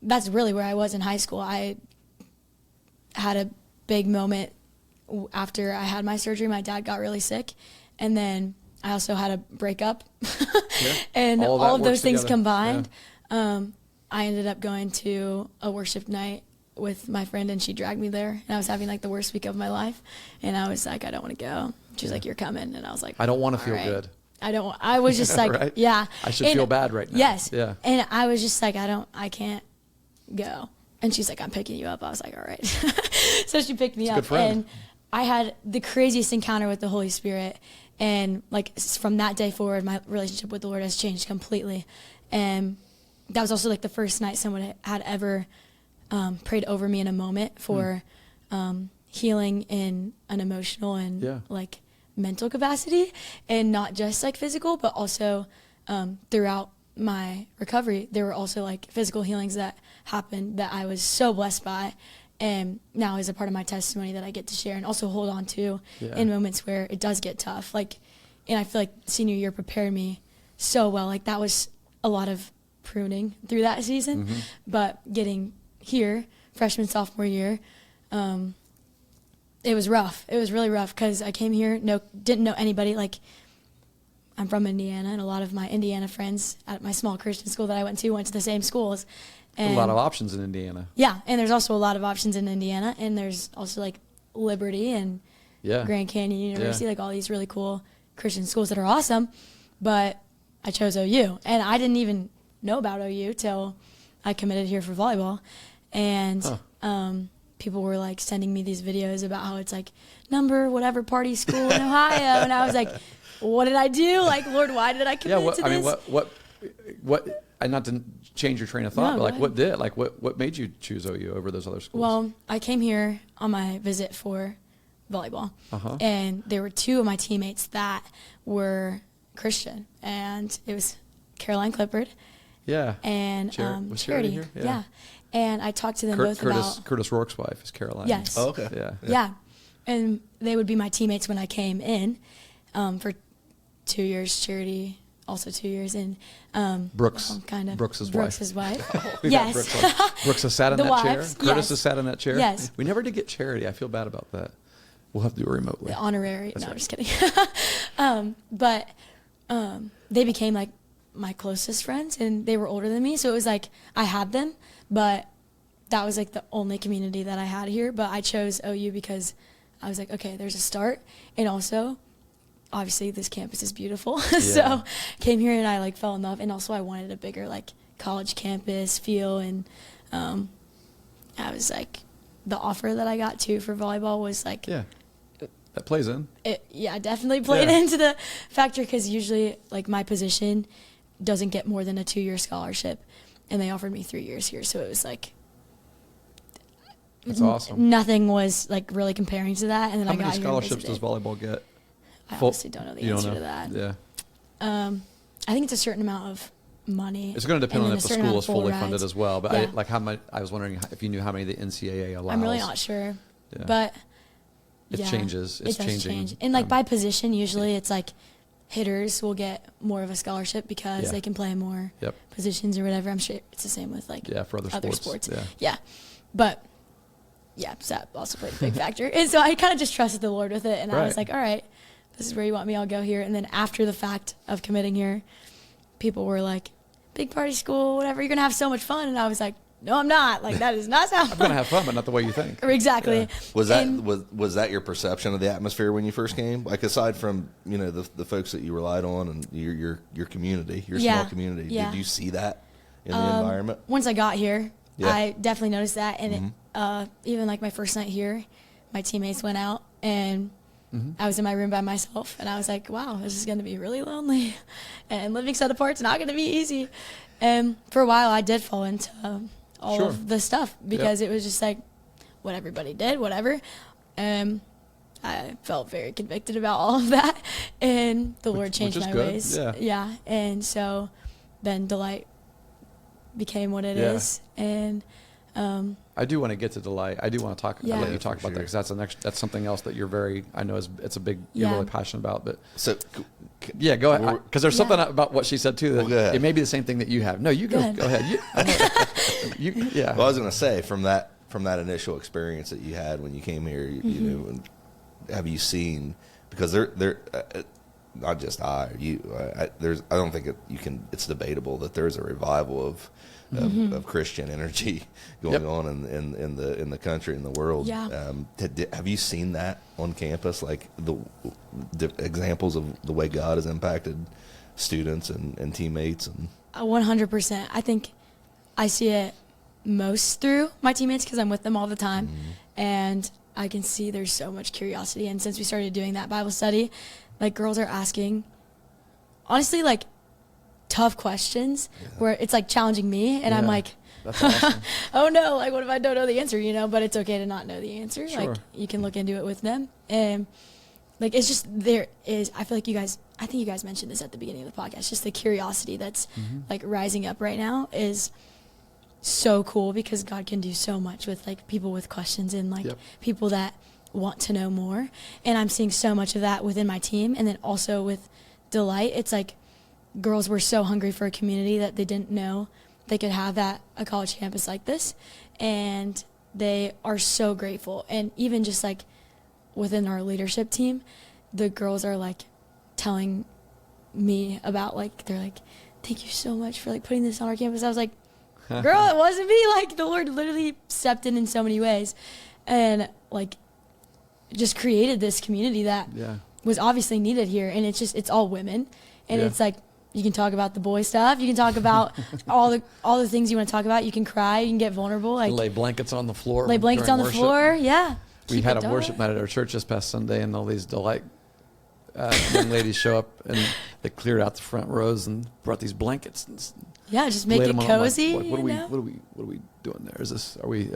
Speaker 2: that's really where I was in high school. I had a big moment after I had my surgery. My dad got really sick, and then I also had a breakup. And all of those things combined, I ended up going to a worship night with my friend, and she dragged me there, and I was having like the worst week of my life, and I was like, I don't want to go. She's like, you're coming, and I was like,
Speaker 1: I don't want to feel
Speaker 2: right.
Speaker 1: good.
Speaker 2: I was just like,
Speaker 1: right? I should feel bad right now.
Speaker 2: Yes.
Speaker 1: Yeah.
Speaker 2: And I was just like, I can't go. And she's like, I'm picking you up. I was like, all right. So she picked me up, and I had the craziest encounter with the Holy Spirit. And like from that day forward, my relationship with the Lord has changed completely. And that was also like the first night someone had ever prayed over me in a moment for healing in an emotional and like mental capacity, and not just like physical, but also throughout my recovery, there were also like physical healings that happened that I was so blessed by, and now is a part of my testimony that I get to share and also hold on to in moments where it does get tough. Like, and I feel like senior year prepared me so well. Like that was a lot of pruning through that season, but getting here, freshman, sophomore year, it was rough. It was really rough because I came here, didn't know anybody. Like, I'm from Indiana, and a lot of my Indiana friends at my small Christian school that I went to the same schools. And
Speaker 1: a lot of options in Indiana.
Speaker 2: Yeah, and there's also a lot of options in Indiana, and there's also like Liberty and Grand Canyon University, like all these really cool Christian schools that are awesome. But I chose OU, and I didn't even know about OU till I committed here for volleyball. And people were like sending me these videos about how it's like number whatever party school in Ohio, and I was like, what did I do? Like, Lord, why did I commit to this?
Speaker 1: I mean, what? And not to change your train of thought, but like, what made you choose OU over those other schools?
Speaker 2: Well, I came here on my visit for volleyball. And there were two of my teammates that were Christian, and it was Caroline Clifford.
Speaker 1: Yeah.
Speaker 2: And
Speaker 1: was
Speaker 2: Charity.
Speaker 1: Here?
Speaker 2: Yeah. And I talked to them both about
Speaker 1: Curtis Rourke's wife is Caroline.
Speaker 2: Yes.
Speaker 3: Oh, okay.
Speaker 2: Yeah. And they would be my teammates when I came in for 2 years. Charity also 2 years, and
Speaker 1: Brooks,
Speaker 2: kind of
Speaker 1: Brooks's
Speaker 2: wife.
Speaker 1: Yes. Brooks has sat in
Speaker 2: The
Speaker 1: that chair.
Speaker 2: wives,
Speaker 1: Curtis
Speaker 2: yes.
Speaker 1: has sat in that chair.
Speaker 2: Yes.
Speaker 1: We never did get Charity. I feel bad about that. We'll have to do it remotely.
Speaker 2: The honorary.
Speaker 1: That's
Speaker 2: No,
Speaker 1: right.
Speaker 2: I'm just kidding. But they became like my closest friends, and they were older than me, so it was like I had them, but that was like the only community that I had here. But I chose OU because I was like, okay, there's a start, and also obviously this campus is beautiful. So came here and I like fell in love, and also I wanted a bigger like college campus feel, and I was like, the offer that I got too for volleyball was like,
Speaker 1: that plays in.
Speaker 2: it definitely played into the factor, because usually like my position doesn't get more than a 2-year scholarship, and they offered me 3 years here, so it was like
Speaker 1: That's awesome.
Speaker 2: nothing was like really comparing to that. And then
Speaker 1: How
Speaker 2: I got
Speaker 1: many
Speaker 2: here and
Speaker 1: scholarships does
Speaker 2: visited.
Speaker 1: volleyball get?
Speaker 2: I honestly don't know the
Speaker 1: You
Speaker 2: answer
Speaker 1: don't
Speaker 2: to
Speaker 1: know?
Speaker 2: that.
Speaker 1: Yeah.
Speaker 2: I think it's a certain amount of money.
Speaker 1: It's going to depend
Speaker 2: and
Speaker 1: on
Speaker 2: then
Speaker 1: if
Speaker 2: a
Speaker 1: the
Speaker 2: certain
Speaker 1: school
Speaker 2: amount
Speaker 1: is
Speaker 2: of full
Speaker 1: fully
Speaker 2: rides.
Speaker 1: funded as well. But
Speaker 2: Yeah.
Speaker 1: I was wondering if you knew how many the NCAA allows.
Speaker 2: I'm really not sure,
Speaker 1: Yeah.
Speaker 2: but
Speaker 1: It changes. It's
Speaker 2: it does
Speaker 1: changing.
Speaker 2: change. And like by position, usually it's like hitters will get more of a scholarship because they can play more
Speaker 1: Yep.
Speaker 2: positions or whatever. I'm sure it's the same with like
Speaker 1: For other sports.
Speaker 2: Yeah. But yeah, so that also played a big factor. And so I kind of just trusted the Lord with it, and I was
Speaker 1: Right.
Speaker 2: like, all right, this is where you want me, I'll go here. And then after the fact of committing here, people were like, big party school, whatever, you're going to have so much fun. And I was like, no, I'm not. Like, that does not sound
Speaker 1: I'm
Speaker 2: fun.
Speaker 1: going to have fun, but not the way you think.
Speaker 2: Exactly.
Speaker 1: Yeah.
Speaker 3: Was that
Speaker 2: And-
Speaker 3: was that your perception of the atmosphere when you first came? Like aside from the folks that you relied on and your community, your small community, did you see that in the environment?
Speaker 2: Once I got here,
Speaker 3: Yeah.
Speaker 2: I definitely noticed that. And even like my first night here, my teammates went out, and I was in my room by myself, and I was like, wow, this is going to be really lonely, and living set apart's not going to be easy. And for a while I did fall into all
Speaker 1: Sure.
Speaker 2: of the stuff, because it was just like what everybody did, whatever. I felt very convicted about all of that, and the Lord changed
Speaker 1: which is
Speaker 2: my
Speaker 1: good.
Speaker 2: ways.
Speaker 1: Yeah.
Speaker 2: And so then Delight became what it is, and
Speaker 1: I do want to get to Delight. I do want to talk.
Speaker 2: Yeah.
Speaker 1: I'll let you talk
Speaker 3: For
Speaker 1: about that,
Speaker 3: sure.
Speaker 1: because that's something else that you're very. I know it's a big. You're
Speaker 2: Yeah.
Speaker 1: really passionate about. But
Speaker 3: So
Speaker 1: yeah, go ahead. Because there's something
Speaker 2: Yeah.
Speaker 1: about what she said too. That
Speaker 3: Well, go ahead.
Speaker 1: it may be the same thing that you have. No, you go.
Speaker 2: Go ahead.
Speaker 1: Go ahead. Yeah.
Speaker 3: Well, I was going to say from that initial experience that you had when you came here, you know, and have you seen, because they're not just there's I don't think it's debatable that there's a revival of Christian energy going on in the country, in the world.
Speaker 2: Yeah.
Speaker 3: Have you seen that on campus, like the examples of the way God has impacted students and teammates? And
Speaker 2: 100%. I think I see it most through my teammates, because I'm with them all the time, and I can see there's so much curiosity. And since we started doing that Bible study, like girls are asking, honestly, like tough questions where it's like challenging me, and I'm like,
Speaker 1: That's awesome.
Speaker 2: oh no, like what if I don't know the answer, but it's okay to not know the answer.
Speaker 1: Sure.
Speaker 2: Like you can look into it with them. And like, it's just, I feel like I think you guys mentioned this at the beginning of the podcast, just the curiosity that's like rising up right now is so cool, because God can do so much with like people with questions, and like people that want to know more. And I'm seeing so much of that within my team. And then also with Delight, it's like girls were so hungry for a community that they didn't know they could have at a college campus like this. And they are so grateful. And even just like within our leadership team, the girls are like telling me about like, they're like, thank you so much for like putting this on our campus. I was like, girl, it wasn't me. Like the Lord literally stepped in so many ways, and like just created this community that was obviously needed here. And it's all women, and it's like, you can talk about the boy stuff, you can talk about all the things you want to talk about, you can cry, you can get vulnerable, like
Speaker 1: lay blankets on the floor.
Speaker 2: lay blankets
Speaker 1: during
Speaker 2: on the
Speaker 1: worship.
Speaker 2: floor. Yeah,
Speaker 1: We
Speaker 2: Keep
Speaker 1: had
Speaker 2: it
Speaker 1: a worship
Speaker 2: dark.
Speaker 1: night at our church this past Sunday, and all these Delight young ladies show up, and they cleared out the front rows and brought these blankets and
Speaker 2: Yeah, just make
Speaker 1: laid
Speaker 2: it
Speaker 1: them on. I'm like,
Speaker 2: cozy.
Speaker 1: what are we?
Speaker 2: you know?
Speaker 1: What are we doing there? Is this? Are we?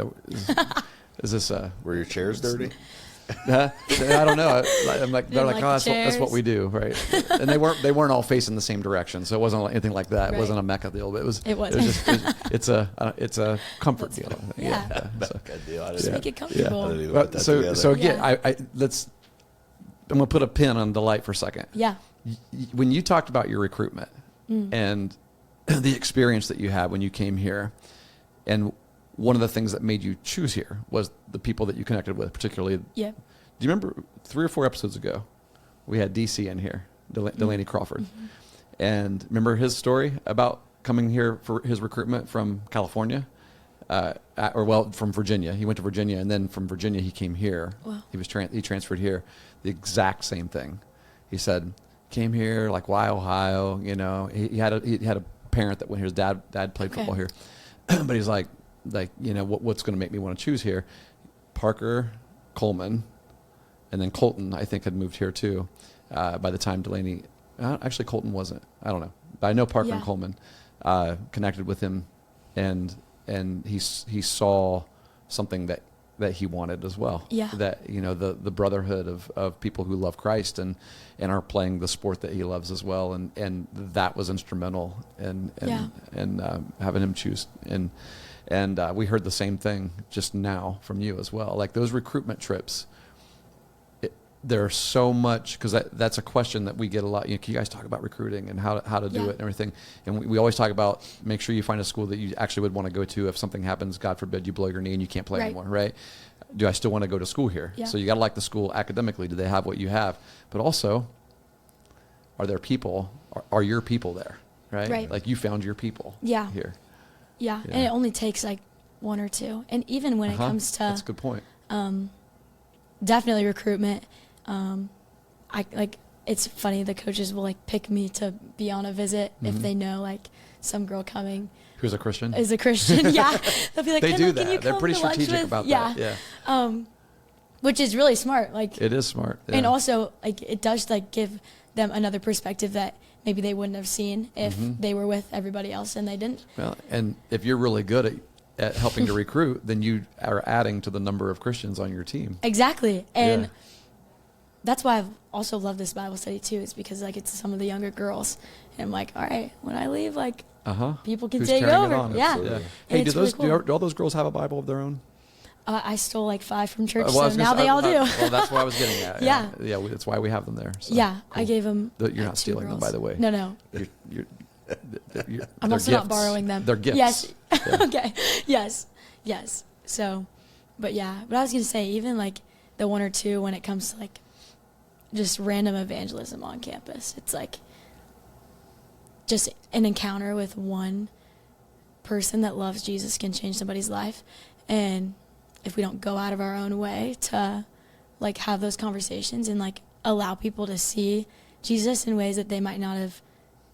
Speaker 1: Is this?
Speaker 3: were your chairs dirty?
Speaker 1: I don't know. I'm like, they're like,
Speaker 2: like
Speaker 1: oh,
Speaker 2: the
Speaker 1: that's what
Speaker 2: chairs.
Speaker 1: we do, right? And they weren't all facing the same direction, so it wasn't anything like that. It
Speaker 2: Right.
Speaker 1: wasn't a Mecca deal, but
Speaker 2: It wasn't.
Speaker 1: It was just, it's a comfort deal. I think.
Speaker 2: Yeah.
Speaker 1: So,
Speaker 3: Good deal. I
Speaker 2: Just
Speaker 3: didn't,
Speaker 2: make it
Speaker 3: I
Speaker 2: comfortable.
Speaker 3: didn't even
Speaker 1: but
Speaker 3: put that
Speaker 1: so
Speaker 3: together.
Speaker 1: again,
Speaker 2: Yeah.
Speaker 1: I'm gonna put a pin on Delight for a second.
Speaker 2: Yeah.
Speaker 1: When you talked about your recruitment and the experience that you had when you came here, and one of the things that made you choose here was the people that you connected with, particularly.
Speaker 2: Yeah.
Speaker 1: Do you remember 3 or 4 episodes ago, we had DC in here, Delaney Crawford, and remember his story about coming here for his recruitment from California, from Virginia. He went to Virginia, and then from Virginia he came here.
Speaker 2: Wow.
Speaker 1: He was he transferred here. The exact same thing. He said, came here, like, why Ohio? You know, he had a parent that when his dad played football here, but he's like, you know, what's going to make me want to choose here? Parker, Coleman, and then Colton, I think, had moved here too. By the time Delaney, actually Colton wasn't. I don't know, but I know Parker and Coleman connected with him, and he saw something that he wanted as well.
Speaker 2: Yeah.
Speaker 1: That, you know, the brotherhood of people who love Christ and are playing the sport that he loves as well, and that was instrumental in having him choose. And we heard the same thing just now from you as well. Like those recruitment trips, there's so much, because that's a question that we get a lot. You guys talk about recruiting and how to do it and everything. And we always talk about make sure you find a school that you actually would want to go to if something happens, God forbid, you blow your knee and you can't play anymore, right? Do I still want to go to school here?
Speaker 2: Yeah.
Speaker 1: So you got to like the school academically. Do they have what you have? But also, are there people, are your people there, right?
Speaker 2: Right.
Speaker 1: Like you found your people here.
Speaker 2: Yeah. And it only takes like 1 or 2. And even when it comes to
Speaker 1: that's a good point.
Speaker 2: definitely recruitment, it's funny, the coaches will like pick me to be on a visit if they know like some girl coming
Speaker 1: Who's a Christian?
Speaker 2: is a Christian. Yeah. They'll be like,
Speaker 1: They
Speaker 2: Kendall,
Speaker 1: do
Speaker 2: can you
Speaker 1: that. They're
Speaker 2: come
Speaker 1: pretty
Speaker 2: to lunch
Speaker 1: strategic
Speaker 2: with?
Speaker 1: about
Speaker 2: Yeah.
Speaker 1: that. Yeah.
Speaker 2: Which is really smart. Like,
Speaker 1: It is smart. Yeah.
Speaker 2: and also like it does like give them another perspective that maybe they wouldn't have seen if they were with everybody else and they didn't.
Speaker 1: Well, and if you're really good at helping to recruit, then you are adding to the number of Christians on your team.
Speaker 2: Exactly. And
Speaker 1: Yeah.
Speaker 2: that's why I've also loved this Bible study too, is because like it's some of the younger girls. And I'm like, all right, when I leave, like people can
Speaker 1: Who's
Speaker 2: take
Speaker 1: carrying it
Speaker 2: over.
Speaker 1: on?
Speaker 2: Yeah.
Speaker 1: Absolutely.
Speaker 2: And
Speaker 1: Hey,
Speaker 2: it's
Speaker 1: do
Speaker 2: really cool.
Speaker 1: all those girls have a Bible of their own?
Speaker 2: I stole like 5 from church,
Speaker 1: Well, I was
Speaker 2: so
Speaker 1: gonna
Speaker 2: now
Speaker 1: say-
Speaker 2: they all do.
Speaker 1: Well, that's what I was getting at.
Speaker 2: Yeah.
Speaker 1: Yeah, that's why we have them there. So,
Speaker 2: Yeah,
Speaker 1: cool.
Speaker 2: I gave them.
Speaker 1: You're not stealing them, by the way.
Speaker 2: No.
Speaker 1: You're,
Speaker 2: I'm
Speaker 1: they're
Speaker 2: also not
Speaker 1: gifts.
Speaker 2: borrowing them.
Speaker 1: They're gifts.
Speaker 2: Yes.
Speaker 1: Yeah.
Speaker 2: Okay. Yes. So, but yeah. But I was gonna say, even like the 1 or 2 when it comes to like just random evangelism on campus, it's like just an encounter with one person that loves Jesus can change somebody's life. And if we don't go out of our own way to like have those conversations and like allow people to see Jesus in ways that they might not have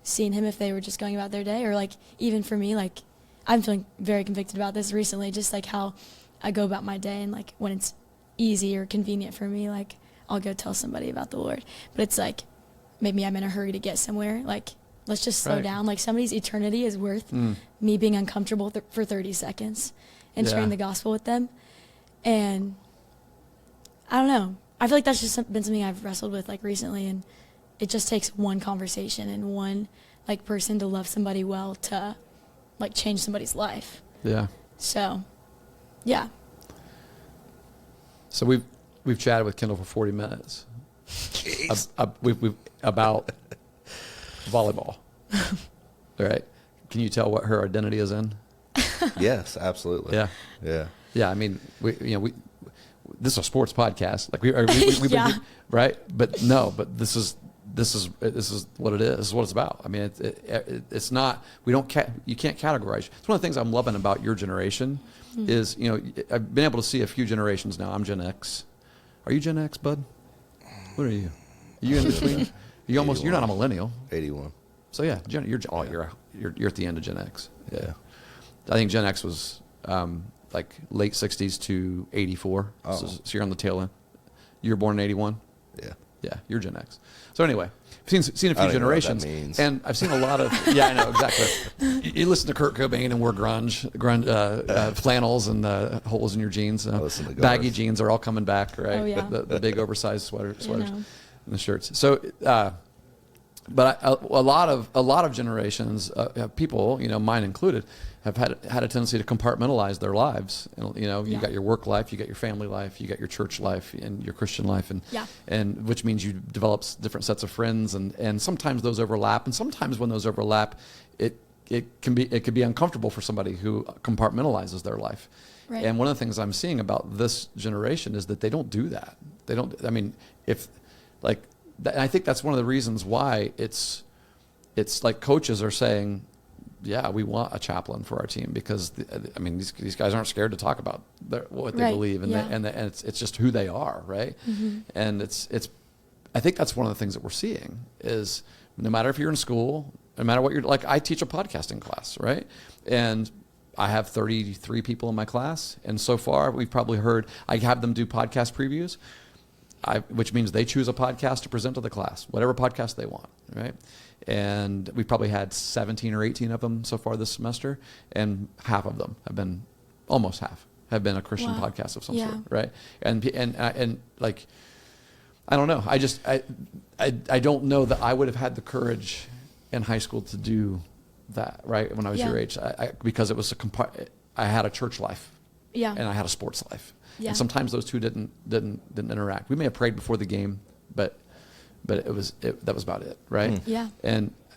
Speaker 2: seen him if they were just going about their day, or like even for me, like I'm feeling very convicted about this recently, just like how I go about my day, and like when it's easy or convenient for me, like I'll go tell somebody about the Lord. But it's like maybe I'm in a hurry to get somewhere, like let's just slow down. Like somebody's eternity is worth me being uncomfortable for 30 seconds and sharing the gospel with them. And I don't know, I feel like that's just been something I've wrestled with like recently, and it just takes one conversation and one like person to love somebody well to like change somebody's life.
Speaker 1: Yeah.
Speaker 2: So, yeah.
Speaker 1: So we've chatted with Kendall for 40 minutes. We've about volleyball. All right. Can you tell what her identity is in?
Speaker 3: Yes, absolutely.
Speaker 1: Yeah.
Speaker 3: Yeah.
Speaker 1: I mean, this is a sports podcast. Like
Speaker 2: Yeah.
Speaker 1: right? But this is what it is. This is what it's about. I mean, it's not. You can't categorize. It's one of the things I'm loving about your generation is, I've been able to see a few generations now. I'm Gen X. Are you Gen X, bud? What are you? Are you in between? You're not a millennial.
Speaker 3: 81.
Speaker 1: So yeah, you're at the end of Gen X.
Speaker 3: Yeah.
Speaker 1: I think Gen X was like late 60s to 84.
Speaker 3: Oh.
Speaker 1: So you're on the tail end. You were born in 81?
Speaker 3: Yeah.
Speaker 1: Yeah, you're Gen X. So anyway, I've seen a few generations, and I've seen a lot of. Yeah, I know exactly. You listen to Kurt Cobain and wear grunge flannels and holes in your jeans. Baggy jeans are all coming back, right?
Speaker 2: Oh, yeah.
Speaker 1: The big oversized sweaters and the shirts. So, but a lot of generations, people, mine included, have had a tendency to compartmentalize their lives. You got your work life, you got your family life, you got your church life, and your Christian life, and which means you develop different sets of friends, and sometimes those overlap, and sometimes when those overlap, it could be uncomfortable for somebody who compartmentalizes their life.
Speaker 2: Right.
Speaker 1: And one of the things I'm seeing about this generation is that they don't do that. They don't. I mean, I think that's one of the reasons why it's like coaches are saying, yeah, we want a chaplain for our team, because these guys aren't scared to talk about what they believe, and it's just who they are, right? Mm-hmm. And it's I think that's one of the things that we're seeing is, no matter if you're in school, no matter what you're like, I teach a podcasting class, right? And I have 33 people in my class, and so far we've probably heard, I have them do podcast previews, which means they choose a podcast to present to the class, whatever podcast they want, right? And we probably had 17 or 18 of them so far this semester, and almost half have been a Christian podcast of some sort, right? And like, I don't know. I don't know that I would have had the courage in high school to do that, right? When I was your age, because it was I had a church life, and I had a sports life. Yeah. And sometimes those two didn't interact. We may have prayed before the game, but that was about it, right?
Speaker 2: Mm. Yeah.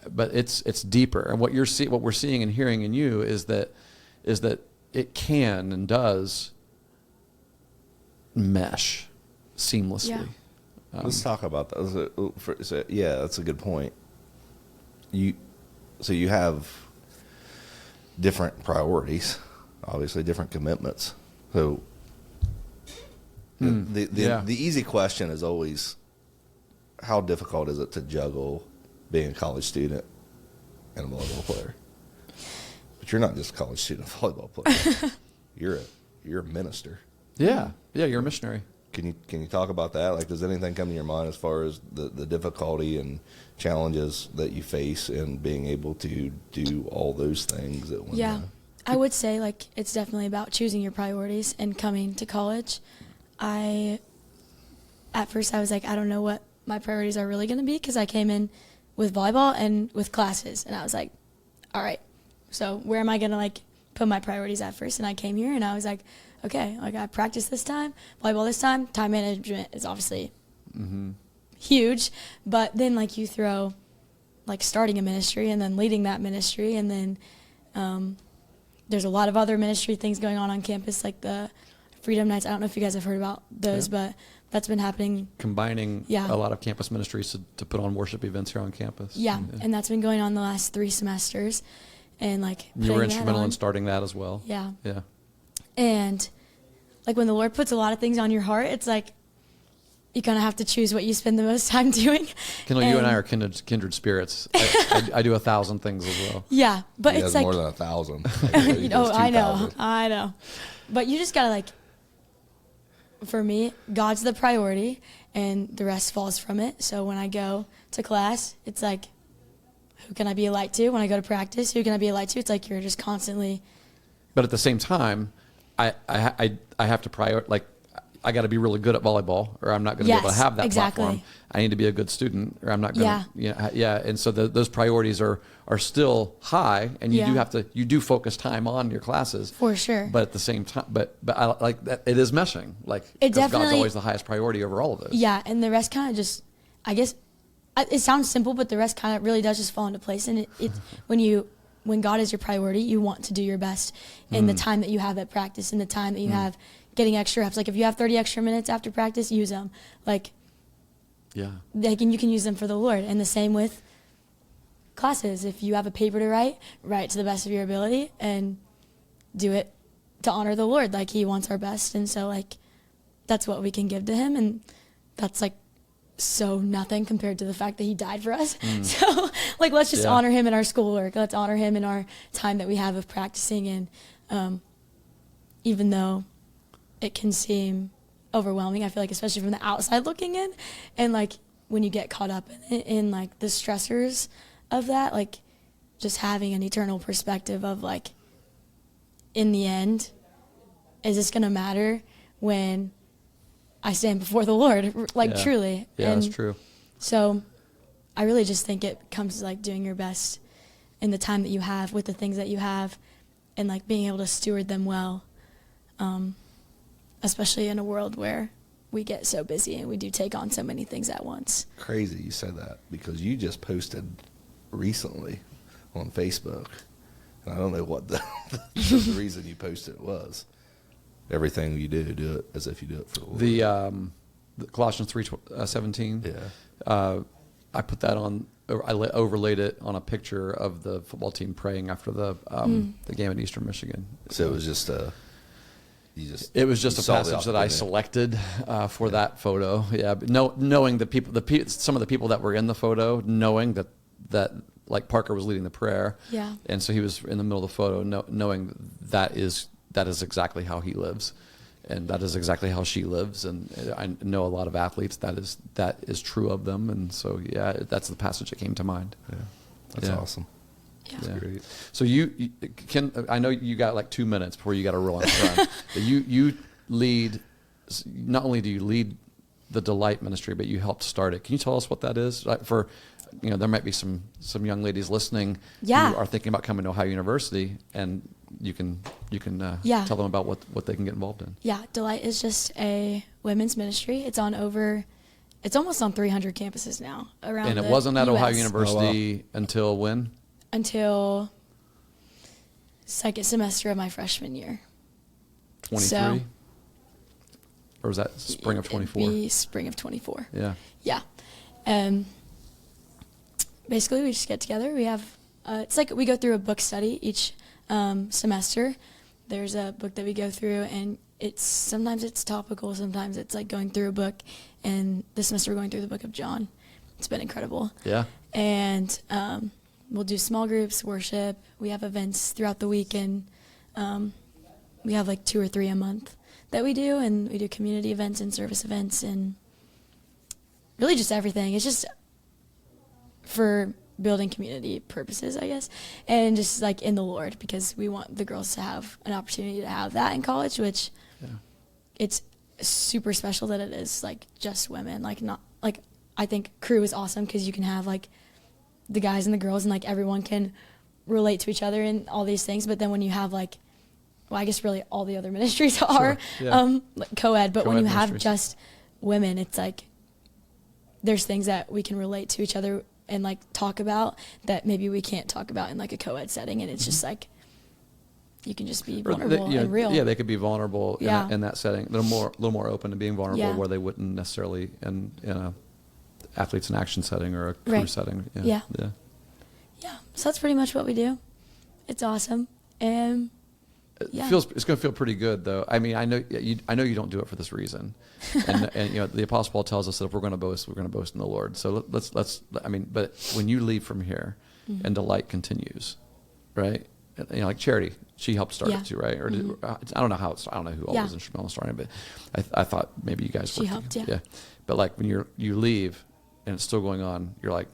Speaker 1: But it's deeper. And what we're seeing and hearing in you is that it can and does mesh seamlessly.
Speaker 2: Yeah.
Speaker 3: Let's talk about that. That's a good point. So you have different priorities, obviously different commitments. So the easy question is always, how difficult is it to juggle being a college student and a volleyball player? But you're not just a college student volleyball player. You're a minister.
Speaker 1: Yeah, you're a missionary.
Speaker 3: Can you talk about that? Like, does anything come to your mind as far as the difficulty and challenges that you face in being able to do all those things at one time?
Speaker 2: Yeah, I would say it's definitely about choosing your priorities and coming to college. At first I was like, I don't know what my priorities are really going to be, because I came in with volleyball and with classes, and I was like, all right, so where am I going to put my priorities at first? And I came here and I was like, okay, I practice this time, volleyball this time. Time management is obviously huge, but then you throw starting a ministry and then leading that ministry, and then there's a lot of other ministry things going on campus, like the Freedom Nights. I don't know if you guys have heard about those, but that's been happening.
Speaker 1: Combining a lot of campus ministries to put on worship events here on campus.
Speaker 2: Yeah, and that's been going on the last 3 semesters. And
Speaker 1: you were instrumental in starting that as well.
Speaker 2: Yeah.
Speaker 1: Yeah.
Speaker 2: And when the Lord puts a lot of things on your heart, it's you kind of have to choose what you spend the most time doing.
Speaker 1: Kendall, you and I are kindred spirits. I do 1,000 things as well.
Speaker 2: Yeah, but it's
Speaker 3: more than 1,000.
Speaker 2: I know. But you just gotta for me, God's the priority, and the rest falls from it. So when I go to class, it's who can I be a light to? When I go to practice, who can I be a light to? It's you're just constantly.
Speaker 1: But at the same time, I have to I got to be really good at volleyball, or I'm not going to be able to have that platform. I need to be a good student, or I'm not going to. And so those priorities are still high, and you do focus time on your classes
Speaker 2: for sure.
Speaker 1: But at the same time, but I like that it is meshing. Because God's always the highest priority over all of those.
Speaker 2: Yeah, and the rest kind of just, I guess, it sounds simple, but the rest kind of really does just fall into place. And it when God is your priority, you want to do your best in the time that you have at practice, and the time that you have getting extra reps. If you have 30 extra minutes after practice, use them. And you can use them for the Lord. And the same with classes. If you have a paper to write to the best of your ability and do it to honor the Lord. He wants our best. And so that's what we can give to him. And that's so nothing compared to the fact that he died for us. So let's just honor him in our schoolwork. Let's honor him in our time that we have of practicing. And even though it can seem overwhelming, I feel especially from the outside looking in, and when you get caught up in like the stressors of that, like just having an eternal perspective of like, in the end, is this going to matter when I stand before the Lord? Like, truly.
Speaker 1: Yeah,
Speaker 2: and
Speaker 1: that's true.
Speaker 2: So I really just think it comes to like doing your best in the time that you have with the things that you have, and like being able to steward them well, especially in a world where we get so busy and we do take on so many things at once.
Speaker 3: Crazy you said that, because you just posted recently on Facebook, and I don't know what the reason you posted it was. Everything you do it as if you do it for the Lord.
Speaker 1: The Colossians 3:17.
Speaker 3: Yeah.
Speaker 1: I put that on. I overlaid it on a picture of the football team praying after the game at Eastern Michigan.
Speaker 3: So it was just
Speaker 1: It was just a passage that I selected for that photo. Yeah, but knowing the people, some of the people that were in the photo, knowing that like Parker was leading the prayer.
Speaker 2: Yeah.
Speaker 1: And so he was in the middle of the photo, knowing that is exactly how he lives, and that is exactly how she lives. And I know a lot of athletes that is true of them. And so that's the passage that came to mind.
Speaker 3: Yeah, that's awesome.
Speaker 2: Yeah.
Speaker 3: That's great.
Speaker 1: So you can. I know you got like 2 minutes before you got to roll on the run. But you lead. Not only do you lead the Delight Ministry, but you helped start it. Can you tell us what that is? For there might be some young ladies listening who are thinking about coming to Ohio University, and you can tell them about what they can get involved in.
Speaker 2: Yeah, Delight is just a women's ministry. It's almost on 300 campuses now around.
Speaker 1: And it wasn't at
Speaker 2: US.
Speaker 1: Ohio University until when?
Speaker 2: Until second semester of my freshman year.
Speaker 1: 23?
Speaker 2: So,
Speaker 1: or was that spring of 24?
Speaker 2: It'd be spring of 24.
Speaker 1: Yeah.
Speaker 2: Yeah. Basically, we just get together. We have, it's like we go through a book study each semester. There's a book that we go through, and sometimes it's topical, sometimes it's like going through a book. And this semester we're going through the book of John. It's been incredible.
Speaker 1: Yeah.
Speaker 2: And we'll do small groups, worship. We have events throughout the week, and we have like 2 or 3 a month that we do, and we do community events and service events and really just everything. It's just for building community purposes, I guess, and just like in the Lord, because we want the girls to have an opportunity to have that in college, which it's super special that it is like just women. Like, not like, I think crew is awesome because you can have like the guys and the girls, and like everyone can relate to each other and all these things. But then when you have like, well, I guess really all the other ministries are like co-ed, but when you have just women, it's like there's things that we can relate to each other and like talk about that maybe we can't talk about in like a co-ed setting. And it's just like, you can just be vulnerable and real.
Speaker 1: Yeah, they could be vulnerable in that setting. They're a little more open to being vulnerable where they wouldn't necessarily in a athletes in action setting or a crew setting.
Speaker 2: Yeah. So that's pretty much what we do. It's awesome. And
Speaker 1: it's going to feel pretty good, though. I mean, I know you don't do it for this reason, and the Apostle Paul tells us that if we're going to boast, we're going to boast in the Lord. So let's. I mean, but when you leave from here, and Delight continues, right? Like Charity, she helped start it too, right? Or I don't know how. I don't know who all was instrumental in starting it, but I thought maybe you guys.
Speaker 2: She helped,
Speaker 1: yeah. But like when you leave, and it's still going on, you're like,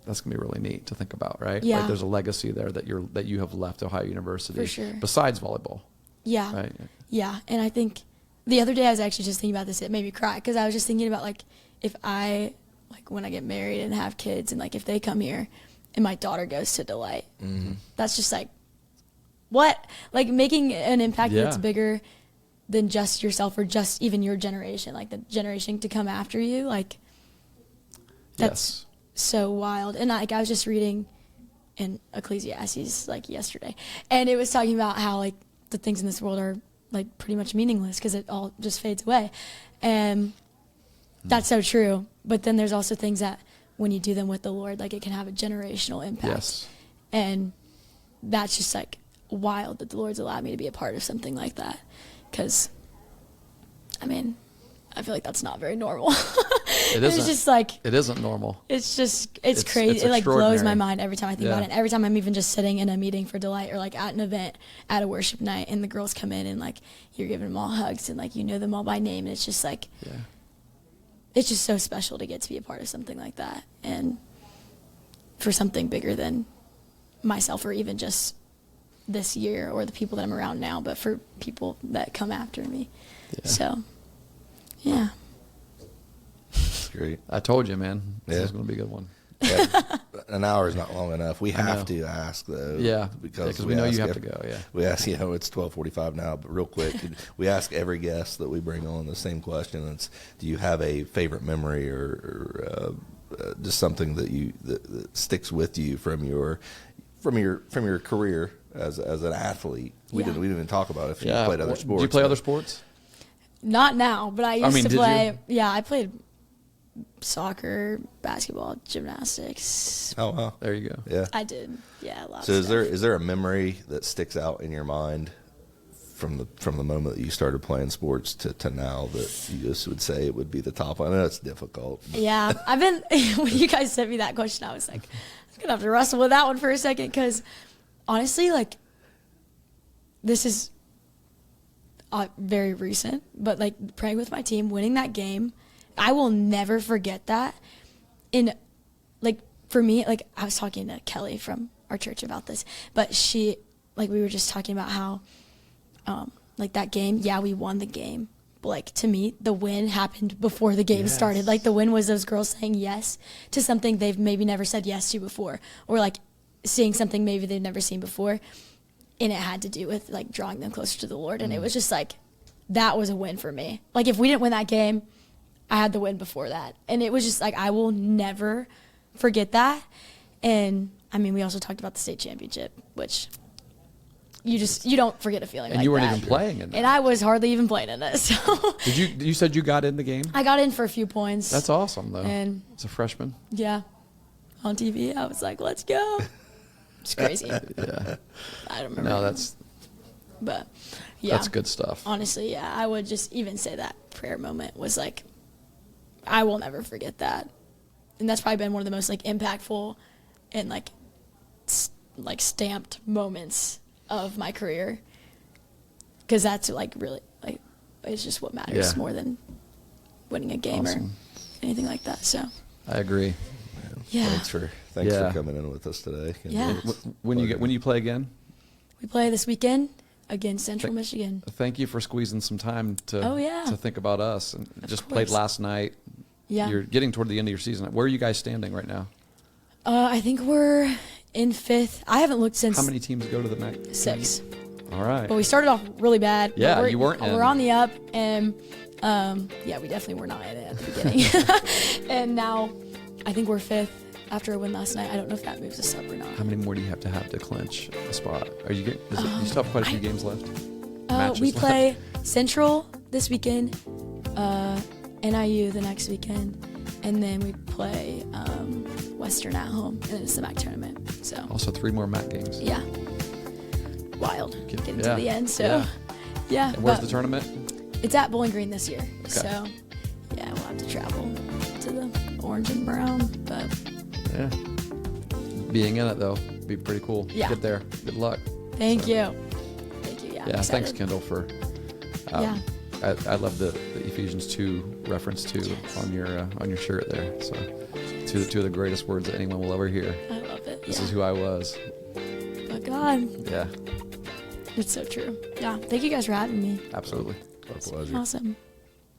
Speaker 1: that's gonna be really neat to think about, right?
Speaker 2: Yeah.
Speaker 1: Like there's a legacy there that you have left Ohio University.
Speaker 2: For sure.
Speaker 1: Besides volleyball.
Speaker 2: Yeah.
Speaker 1: Right.
Speaker 2: Yeah, and I think the other day I was actually just thinking about this. It made me cry because I was just thinking about like if I when I get married and have kids, and like if they come here and my daughter goes to Delight, that's just like what, like making an impact that's bigger than just yourself or just even your generation, like the generation to come after you, like that's so wild. And like I was just reading in Ecclesiastes like yesterday, and it was talking about how like the things in this world are like pretty much meaningless because it all just fades away, and that's so true. But then there's also things that when you do them with the Lord, like it can have a generational impact, and that's just like wild that the Lord's allowed me to be a part of something like that, because I mean I feel like that's not very normal.
Speaker 1: It isn't.
Speaker 2: It's just like
Speaker 1: it isn't normal.
Speaker 2: It's crazy. It like blows my mind every time I think about it. And every time I'm even just sitting in a meeting for Delight or like at an event at a worship night, and the girls come in and like you're giving them all hugs and like you know them all by name, and it's just like it's just so special to get to be a part of something like that, and for something bigger than myself or even just this year or the people that I'm around now, but for people that come after me.
Speaker 1: Yeah.
Speaker 2: So, yeah.
Speaker 3: That's great.
Speaker 1: I told you, man. This
Speaker 3: Yeah.
Speaker 1: is going to be a good one.
Speaker 3: Yeah, an hour is not long enough. We have to ask though.
Speaker 1: Yeah,
Speaker 3: because
Speaker 1: we know you have to go. Yeah,
Speaker 3: we ask. It's 12:45 now, but real quick, we ask every guest that we bring on the same question. It's, do you have a favorite memory or just something that sticks with you from your career as an athlete? We didn't even talk about if you played other sports.
Speaker 1: Do you play other sports?
Speaker 2: Not now, but I used to play.
Speaker 1: You?
Speaker 2: Yeah, I played soccer, basketball, gymnastics.
Speaker 3: Oh wow,
Speaker 1: there you go.
Speaker 3: Yeah,
Speaker 2: I did. Yeah, a lot.
Speaker 3: So
Speaker 2: of stuff.
Speaker 3: is there a memory that sticks out in your mind from the moment that you started playing sports to now that you just would say it would be the top? I know it's difficult.
Speaker 2: Yeah, I've been. When you guys sent me that question, I was like, I'm gonna have to wrestle with that one for a second, because honestly, like, this is very recent, but like playing with my team, winning that game, I will never forget that. In, like, for me, like, I was talking to Kelly from our church about this, but she, like, we were just talking about how, like, that game, yeah, we won the game, but, like, to me, the win happened before the game started. Like, the win was those girls saying yes to something they've maybe never said yes to before, or, like, seeing something maybe they've never seen before, and it had to do with, like, drawing them closer to the Lord, and it was just, like, that was a win for me. Like, if we didn't win that game, I had the win before that. And it was just like, I will never forget that. And I mean, we also talked about the state championship, which you don't forget a feeling like that.
Speaker 1: And you weren't even playing in that.
Speaker 2: And I was hardly even playing in it. So
Speaker 1: you said you got in the game?
Speaker 2: I got in for a few points.
Speaker 1: That's awesome though.
Speaker 2: And
Speaker 1: it's a freshman.
Speaker 2: Yeah. On TV, I was like, let's go. It's crazy.
Speaker 1: Yeah.
Speaker 2: I don't remember.
Speaker 1: No,
Speaker 2: But yeah.
Speaker 1: That's good stuff.
Speaker 2: Honestly, yeah. I would just even say that prayer moment was like, I will never forget that. And that's probably been one of the most, like, impactful and, like, stamped moments of my career. Because that's, like, really, like, it's just what matters more than winning a game or anything like that. So
Speaker 1: I agree.
Speaker 2: Yeah.
Speaker 3: Thanks for coming in with us today.
Speaker 2: Yeah.
Speaker 1: When you play again?
Speaker 2: We play this weekend against Central Michigan.
Speaker 1: Thank you for squeezing some time to think about us. And just played last night.
Speaker 2: Yeah.
Speaker 1: You're getting toward the end of your season. Where are you guys standing right now?
Speaker 2: I think we're in 5th. I haven't looked since.
Speaker 1: How many teams go to the next?
Speaker 2: 6.
Speaker 1: All right.
Speaker 2: But we started off really bad.
Speaker 1: Yeah, you weren't.
Speaker 2: We're on the up, and yeah, we definitely were not in it at the beginning. And now, I think we're 5th after a win last night. I don't know if that moves us up or not.
Speaker 1: How many more do you have to clinch a spot? You still have quite a few games left?
Speaker 2: We play Central this weekend, NIU the next weekend, and then we play Western at home, and then it's the MAC tournament. So
Speaker 1: also 3 more MAC games.
Speaker 2: Yeah. Wild. Getting to the end. So yeah.
Speaker 1: And where's the tournament?
Speaker 2: It's at Bowling Green this year.
Speaker 1: Okay.
Speaker 2: So yeah, we'll have to travel to the orange and brown, but
Speaker 1: yeah. Being in it though, be pretty cool.
Speaker 2: Yeah.
Speaker 1: Get there. Good luck.
Speaker 2: Thank you. Yeah.
Speaker 1: Yeah. Thanks, Kendall, for.
Speaker 2: Yeah.
Speaker 1: I love the Ephesians 2 reference too on your shirt there. So, two of the greatest words that anyone will ever hear.
Speaker 2: I love it.
Speaker 1: This is who I was.
Speaker 2: But God.
Speaker 1: Yeah.
Speaker 2: It's so true. Yeah. Thank you guys for having me.
Speaker 1: Absolutely.
Speaker 3: Our pleasure.
Speaker 2: Awesome.